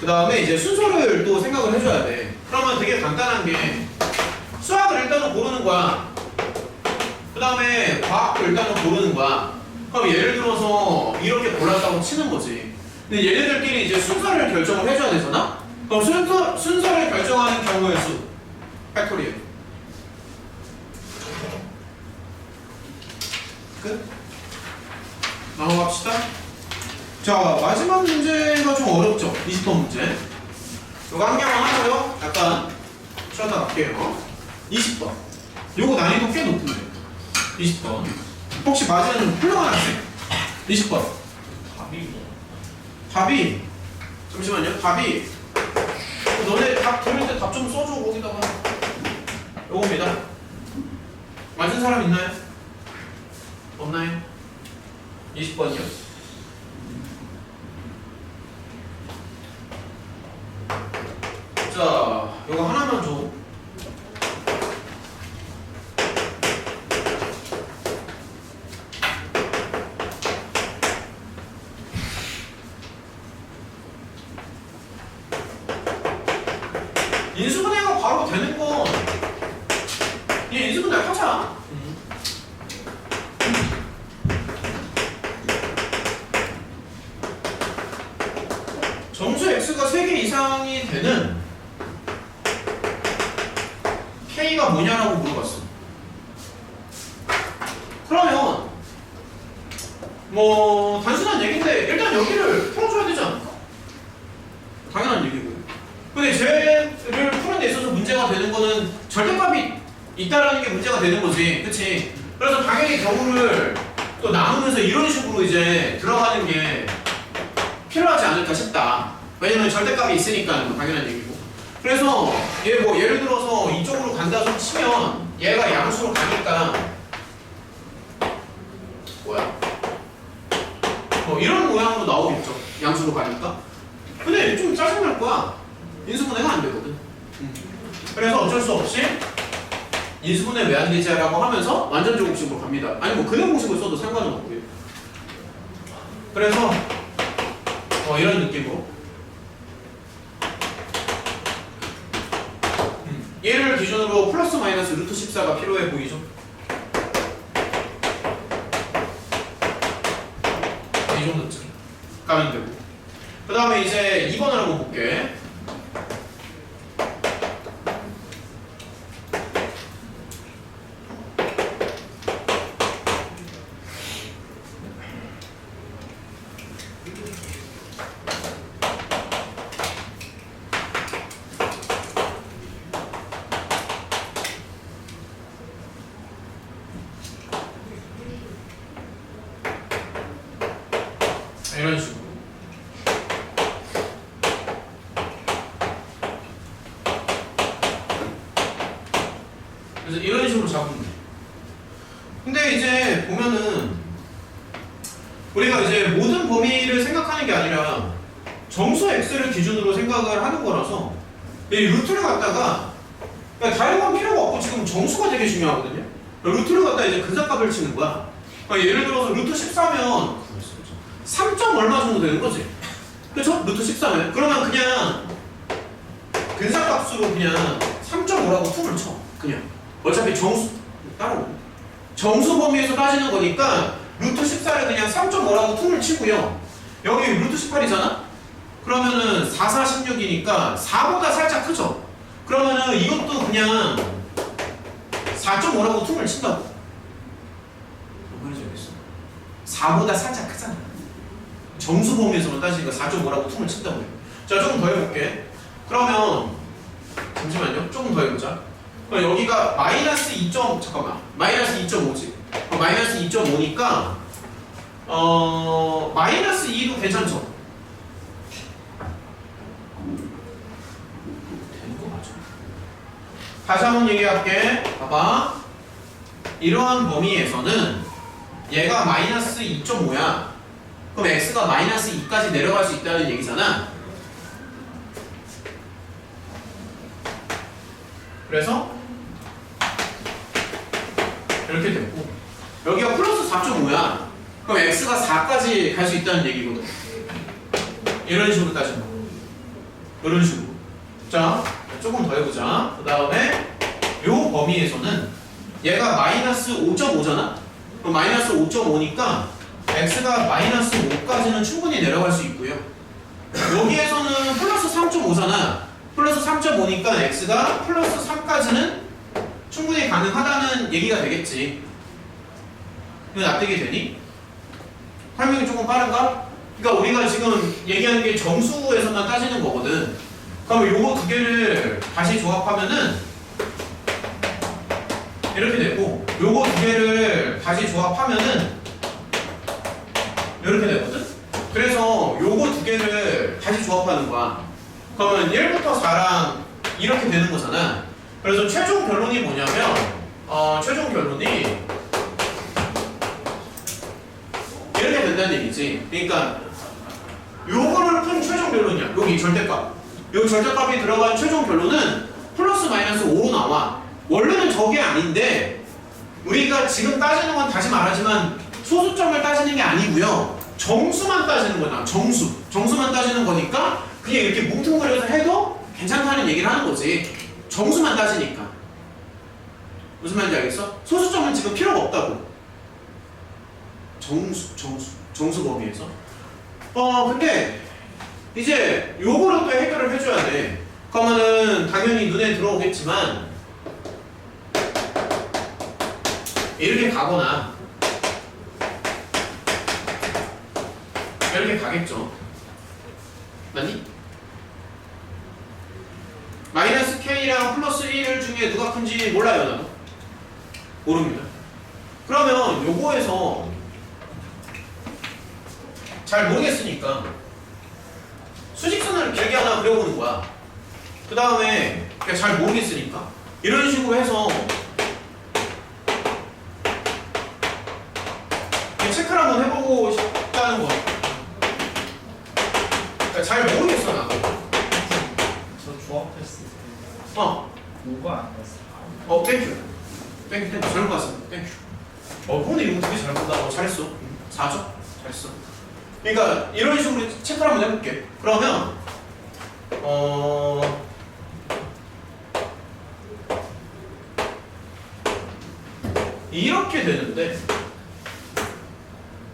그 다음에 이제 순서를 또 생각을 해줘야 돼. 그러면 되게 간단한 게 수학을 일단은 고르는 거야. 그 다음에 과학도 일단은 고르는 거야. 그럼 예를 들어서 이렇게 골랐다고 치는 거지. 근데 얘네들끼리 이제 순서를 결정을 해줘야 되잖아? 그럼 순서를 결정하는 경우의 수 팩토리예요. 끝? 넘어갑시다. 자, 마지막 문제가 좀 어렵죠? 20번 문제. 이거 한 개만 하고요. 약간 쉬었다 갈게요. 20번. 요거 난이도 꽤 높은데. 20번. 혹시 맞은 훌륭한 학생? 20번. 답이 잠시만요. 답이 너네 답 들을 때 답 좀 써줘. 거기다가 요겁니다. 맞은 사람 있나요? 없나요? 20번이요. 자, 요거 하나만 줘. 인수분해가 바로 되는 건 이 인수분해 하자. 정수 x가 3개 이상이 되는 k가 뭐냐라고 물어봤어. 그러면 뭐 단순한 얘기인데 일단 여기를 풀어줘야 되지 않을까? 당연한 얘기고. 근데 쟤를 푸는 데 있어서 문제가 되는 거는 절대값이 있다라는 게 문제가 되는 거지. 그치? 그래서 당연히 경우를 또 나누면서 이런 식으로 이제 들어가는 게 필요하지 않을까 싶다. 왜냐면 절대값이 있으니까 당연한 얘기고. 그래서 얘 뭐 예를 들어서 이쪽으로 간다고 치면 얘가 양수로 가니까 뭐야? 뭐 이런 모양으로 나오겠죠. 양수로 가니까. 근데 좀 짜증날 거야. 인수분해가 안 되거든. 그래서 어쩔 수 없이 인수분해 왜 안 되지라고 하면서 완전 제곱식으로 갑니다. 아니 뭐 그냥 공식을 써도 상관은 없고요. 그래서 이런 느낌으로 얘를 기준으로 플러스 마이너스 루트 14가 필요해 보이죠? 이 정도쯤 가면 되고 그 다음에 이제 2번을 한번 볼게. 이런 식으로. 그래서 이런 식으로 잡으면 돼. 근데 이제 보면은 우리가 이제 모든 범위를 생각하는 게 아니라 정수 x를 기준으로 생각을 하는 거라서 이 루트를 갖다가 그러니까 다른 건 필요가 없고 지금 정수가 되게 중요하거든요. 루트를 갖다 이제 근사값을 치는 거야. 그러니까 예를 들어서 루트 14면 3. 얼마 정도 되는 거지? 그쵸? 루트 14면 그러면 그냥 근사값으로 그냥 3.5라고 툭을 쳐. 그냥 어차피 정수 따로 정수 범위에서 따지는 거니까 루트 14를 그냥 3.5라고 툭을 치고요. 여기 루트 18이잖아? 그러면은 4, 4, 16이니까 4보다 살짝 크죠? 그러면은 이것도 그냥 4.5라고 툭을 친다고. 뭔 말인지 알겠어? 4보다 살짝 크잖아. 정수 범위에서만 따지니까 4.5라고 퉁을 친다고요. 자, 조금 더 해볼게. 그러면 잠시만요. 조금 더 해보자. 여기가 마이너스 2. 잠깐만. 마이너스 2.5지. 마이너스 2.5니까 마이너스 2도 괜찮죠? 되는 거 맞아. 다시 한번 얘기할게. 봐봐. 이러한 범위에서는 얘가 마이너스 2.5야. 그럼 x가 마이너스 2까지 내려갈 수 있다는 얘기잖아. 그래서 이렇게 됐고 여기가 플러스 4.5야. 그럼 x가 4까지 갈 수 있다는 얘기거든. 이런 식으로 따지는 거. 이런 식으로. 자, 조금 더 해보자. 그 다음에 요 범위에서는 얘가 마이너스 5.5잖아? 그럼 마이너스 5.5니까 x가 마이너스 5까지는 충분히 내려갈 수 있고요. 여기에서는 플러스 3.5잖아. 플러스 3.5니까 x가 플러스 3까지는 충분히 가능하다는 얘기가 되겠지. 이거 납득이 되니? 설명이 조금 빠른가? 그러니까 우리가 지금 얘기하는 게 정수에서만 따지는 거거든. 그러면 요거 두 개를 다시 조합하면은 이렇게 되고 요거 두 개를 다시 조합하면은 이렇게 되거든? 그래서 요거 두 개를 다시 조합하는 거야. 그러면 1부터 4랑 이렇게 되는 거잖아. 그래서 최종 결론이 뭐냐면 최종 결론이 이렇게 된다는 얘기지. 그러니까 요거를 푼 최종 결론이야. 여기 절대값. 요 절대값이 들어간 최종 결론은 플러스 마이너스 5로 나와. 원래는 저게 아닌데 우리가 지금 따지는 건 다시 말하지만 소수점을 따지는 게 아니고요. 정수만 따지는 거야. 정수만 따지는 거니까 그냥 이렇게 뭉뚱그려서 해도 괜찮다는 얘기를 하는 거지. 정수만 따지니까. 무슨 말인지 알겠어? 소수점은 지금 필요가 없다고. 정수 범위에서. 근데 이제 요거를 또 해결을 해줘야 돼. 그러면은 당연히 눈에 들어오겠지만 이렇게 가거나 이렇게 가겠죠. 맞니? 마이너스 k랑 플러스 1 중에 누가 큰지 몰라요, 나도. 모릅니다. 그러면 요거에서 잘 모르겠으니까 수직선을 길게 하나 그려보는 거야. 그 다음에 잘 모르겠으니까 이런 식으로 해서 체크를 한번 해보고 싶다는 거야. 잘 모르겠어, 나도. 저 조합했을 때 뭐가 안 됐어? 땡큐. 잘못 봤어. 땡큐. 근데 이거 되게 잘 본다. 잘했어. 4점? 잘했어. 그러니까 이런 식으로 체크를 한번 해볼게. 그러면 이렇게 되는데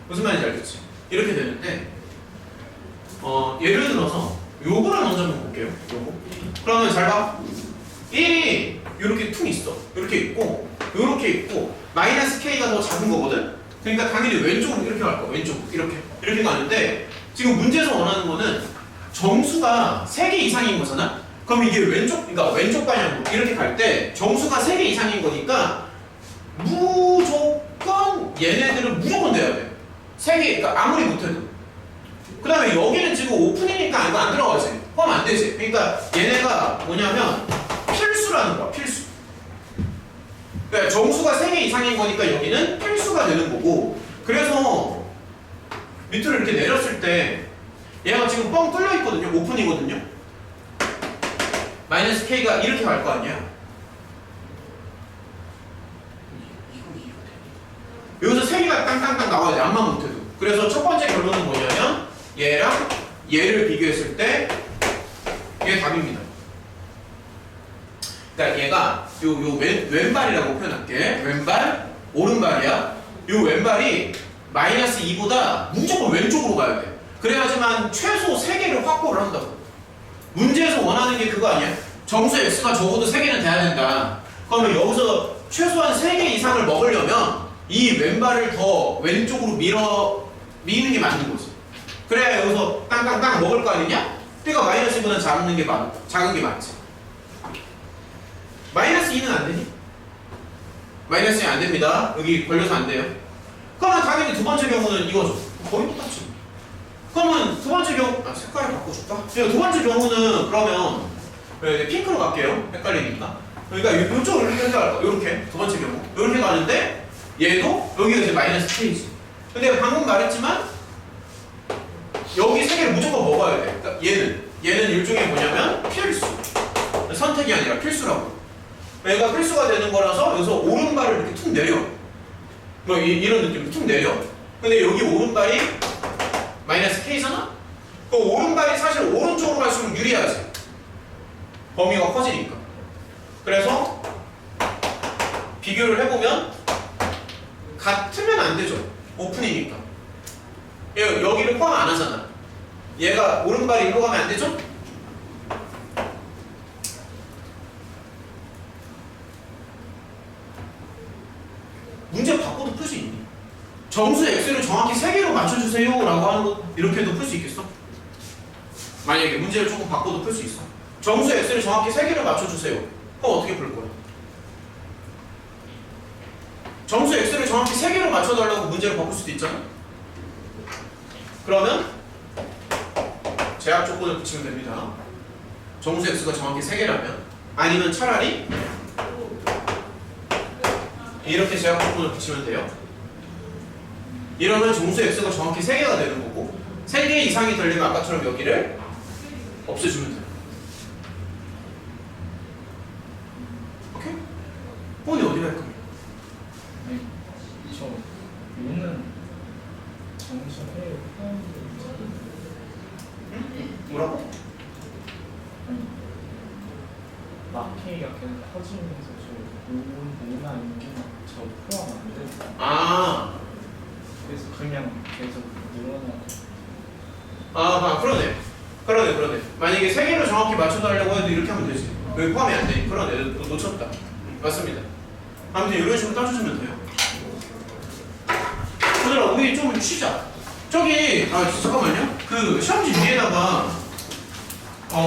무슨 말인지 알겠지? 이렇게 되는데 예를 들어서 요거를 먼저 한번 볼게요. 요거. 그러면 잘 봐. 1이 이렇게 퉁 있어. 이렇게 있고 이렇게 있고 마이너스 k가 더 작은 거거든. 그러니까 당연히 왼쪽으로 이렇게 갈 거야. 왼쪽 이렇게 가는데 지금 문제에서 원하는 거는 정수가 3개 이상인 거잖아. 그럼 이게 그러니까 왼쪽 방향으로 이렇게 갈 때 정수가 3개 이상인 거니까 무조건 얘네들은 무조건 돼야 돼. 3개, 그러니까 아무리 못해도. 그 다음에 여기는 지금 오픈이니까 이거 안 들어가지. 포함 안 되지. 그러니까 얘네가 뭐냐면 필수라는 거야. 필수. 그러니까 정수가 3개 이상인 거니까 여기는 필수가 되는 거고. 그래서 밑으로 이렇게 내렸을 때 얘가 지금 뻥 뚫려 있거든요. 오픈이거든요. 마이너스 k가 이렇게 갈 거 아니야. 여기서 3개가 땅땅땅 나와야 돼. 암만 못해도. 그래서 첫 번째 결론은 뭐냐면 얘랑 얘를 비교했을 때 이게 답입니다. 그러니까 얘가 왼발이라고 표현할게. 왼발, 오른발이야. 요 왼발이 마이너스 2보다 무조건 왼쪽으로 가야 돼. 그래야지만 최소 3개를 확보를 한다고. 문제에서 원하는 게 그거 아니야? 정수 x가 적어도 3개는 돼야 된다. 그러면 여기서 최소한 3개 이상을 먹으려면 이 왼발을 더 왼쪽으로 미는 게 맞는 거지. 그래야 여기서 땅땅땅 먹을 거 아니냐? 그러니까 마이너스 2보다 작은 게 맞지. 마이너스 2는 안 되니? 마이너스 2 안 됩니다. 여기 걸려서 안 돼요. 그러면 당연히 두 번째 경우는 이거죠. 거의 똑같지. 그러면 두 번째 경우, 색깔을 바꿔줄까? 두 번째 경우는 그러면 핑크로 갈게요. 헷갈리니까. 그러니까 이쪽으로 이렇게 갈 거야. 이렇게 두 번째 경우. 이렇게 가는데 얘도 여기가 이제 마이너스 k지. 근데 방금 말했지만 여기 3개를 무조건 먹어야 돼. 그러니까 얘는 일종의 뭐냐면 필수. 선택이 아니라 필수라고. 얘가 필수가 되는 거라서 여기서 오른발을 이렇게 툭 내려. 뭐 이런 느낌으로 툭 내려. 근데 여기 오른발이 마이너스 k잖아? 그 오른발이 사실 오른쪽으로 갈수록 유리하지. 범위가 커지니까. 그래서 비교를 해보면 같으면 안 되죠. 오픈이니까. 여기를 포함 안 하잖아. 얘가 오른발이 일로 가면 안 되죠? 문제 바꿔도 풀 수 있니? 정수 x를 정확히 3개로 맞춰주세요 라고 하는 거 이렇게도 풀 수 있겠어? 만약에 문제를 조금 바꿔도 풀 수 있어. 정수 x를 정확히 3개로 맞춰주세요. 그럼 어떻게 풀 거야? 정수 x를 정확히 3개로 맞춰달라고 문제를 바꿀 수도 있잖아? 그러면 제약 조건을 붙이면 됩니다. 정수 x가 정확히 3개라면 아니면 차라리 이렇게 제약 조건을 붙이면 돼요. 이러면 정수 x가 정확히 3개가 되는 거고 3개 이상이 되려면 아까처럼 여기를 없애주면 돼요. 오케이? 본이 어디 갈 거예요? 저 요는 정수해요. 뭐라고? 마케이가 계속 커지면서 저 요나 인기나 저 포함 안 되고 아, 그래서 그냥 계속 늘어나고. 그러네. 만약에 3개를 정확히 맞춰달라고 해도 이렇게 하면 되지. 여기 포함이 안 되니. 그러네. 놓쳤다. 맞습니다. 아무튼 이런 식으로 따주시면 돼요. 얘들아, 우리 좀 쉬자. 저기, 잠깐만요. 그 시험지 위에다가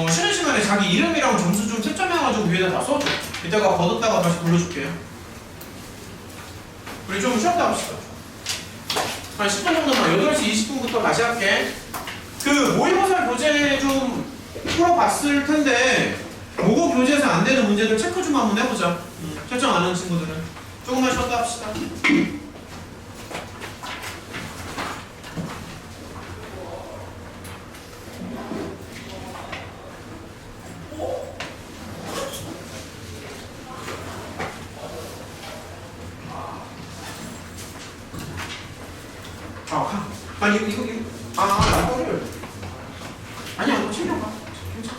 쉬는 시간에 자기 이름이랑 점수 좀 채점해가지고 위에다 다 써줘. 이따가 걷었다가 다시 불러줄게요. 우리 좀 쉬었다 합시다. 한 10분 정도만, 8시 20분부터 다시 할게. 그 모의고사 교재 좀 풀어봤을 텐데 모고 교재에서 안 되는 문제들 체크 좀 한번 해보자. 채점 안 하는 친구들은 조금만 쉬었다 합시다. 아니 이거 이거를 아니야 이거 챙겨가. 괜찮아.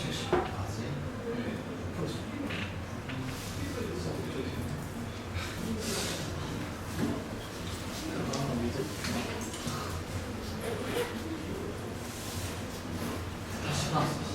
70 맞지? 다시 나왔어.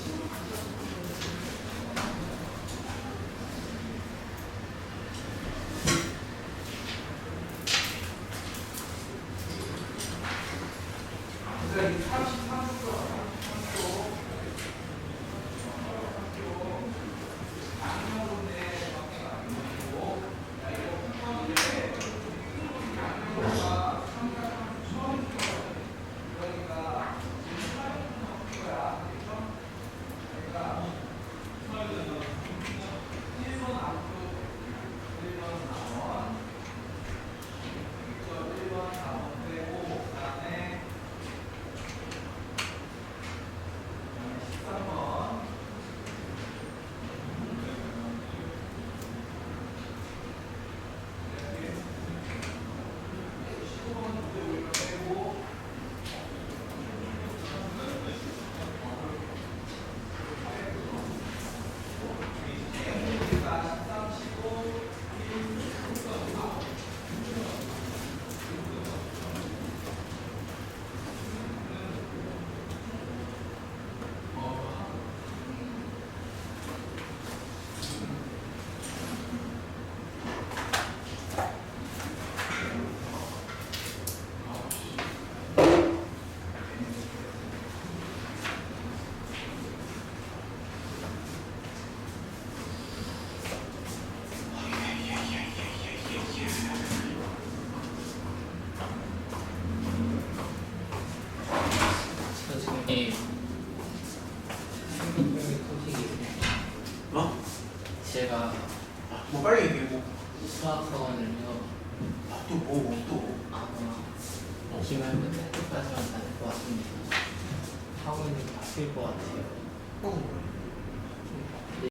저 지금 이 생명력의 소식이 어? 제가 뭐 빨리 얘기해. 뭐. 수학학원을요 또. 아마 기말 끝날 때까지만 다닐 것 같습니다. 학원이 바뀔 것 같아요. 어.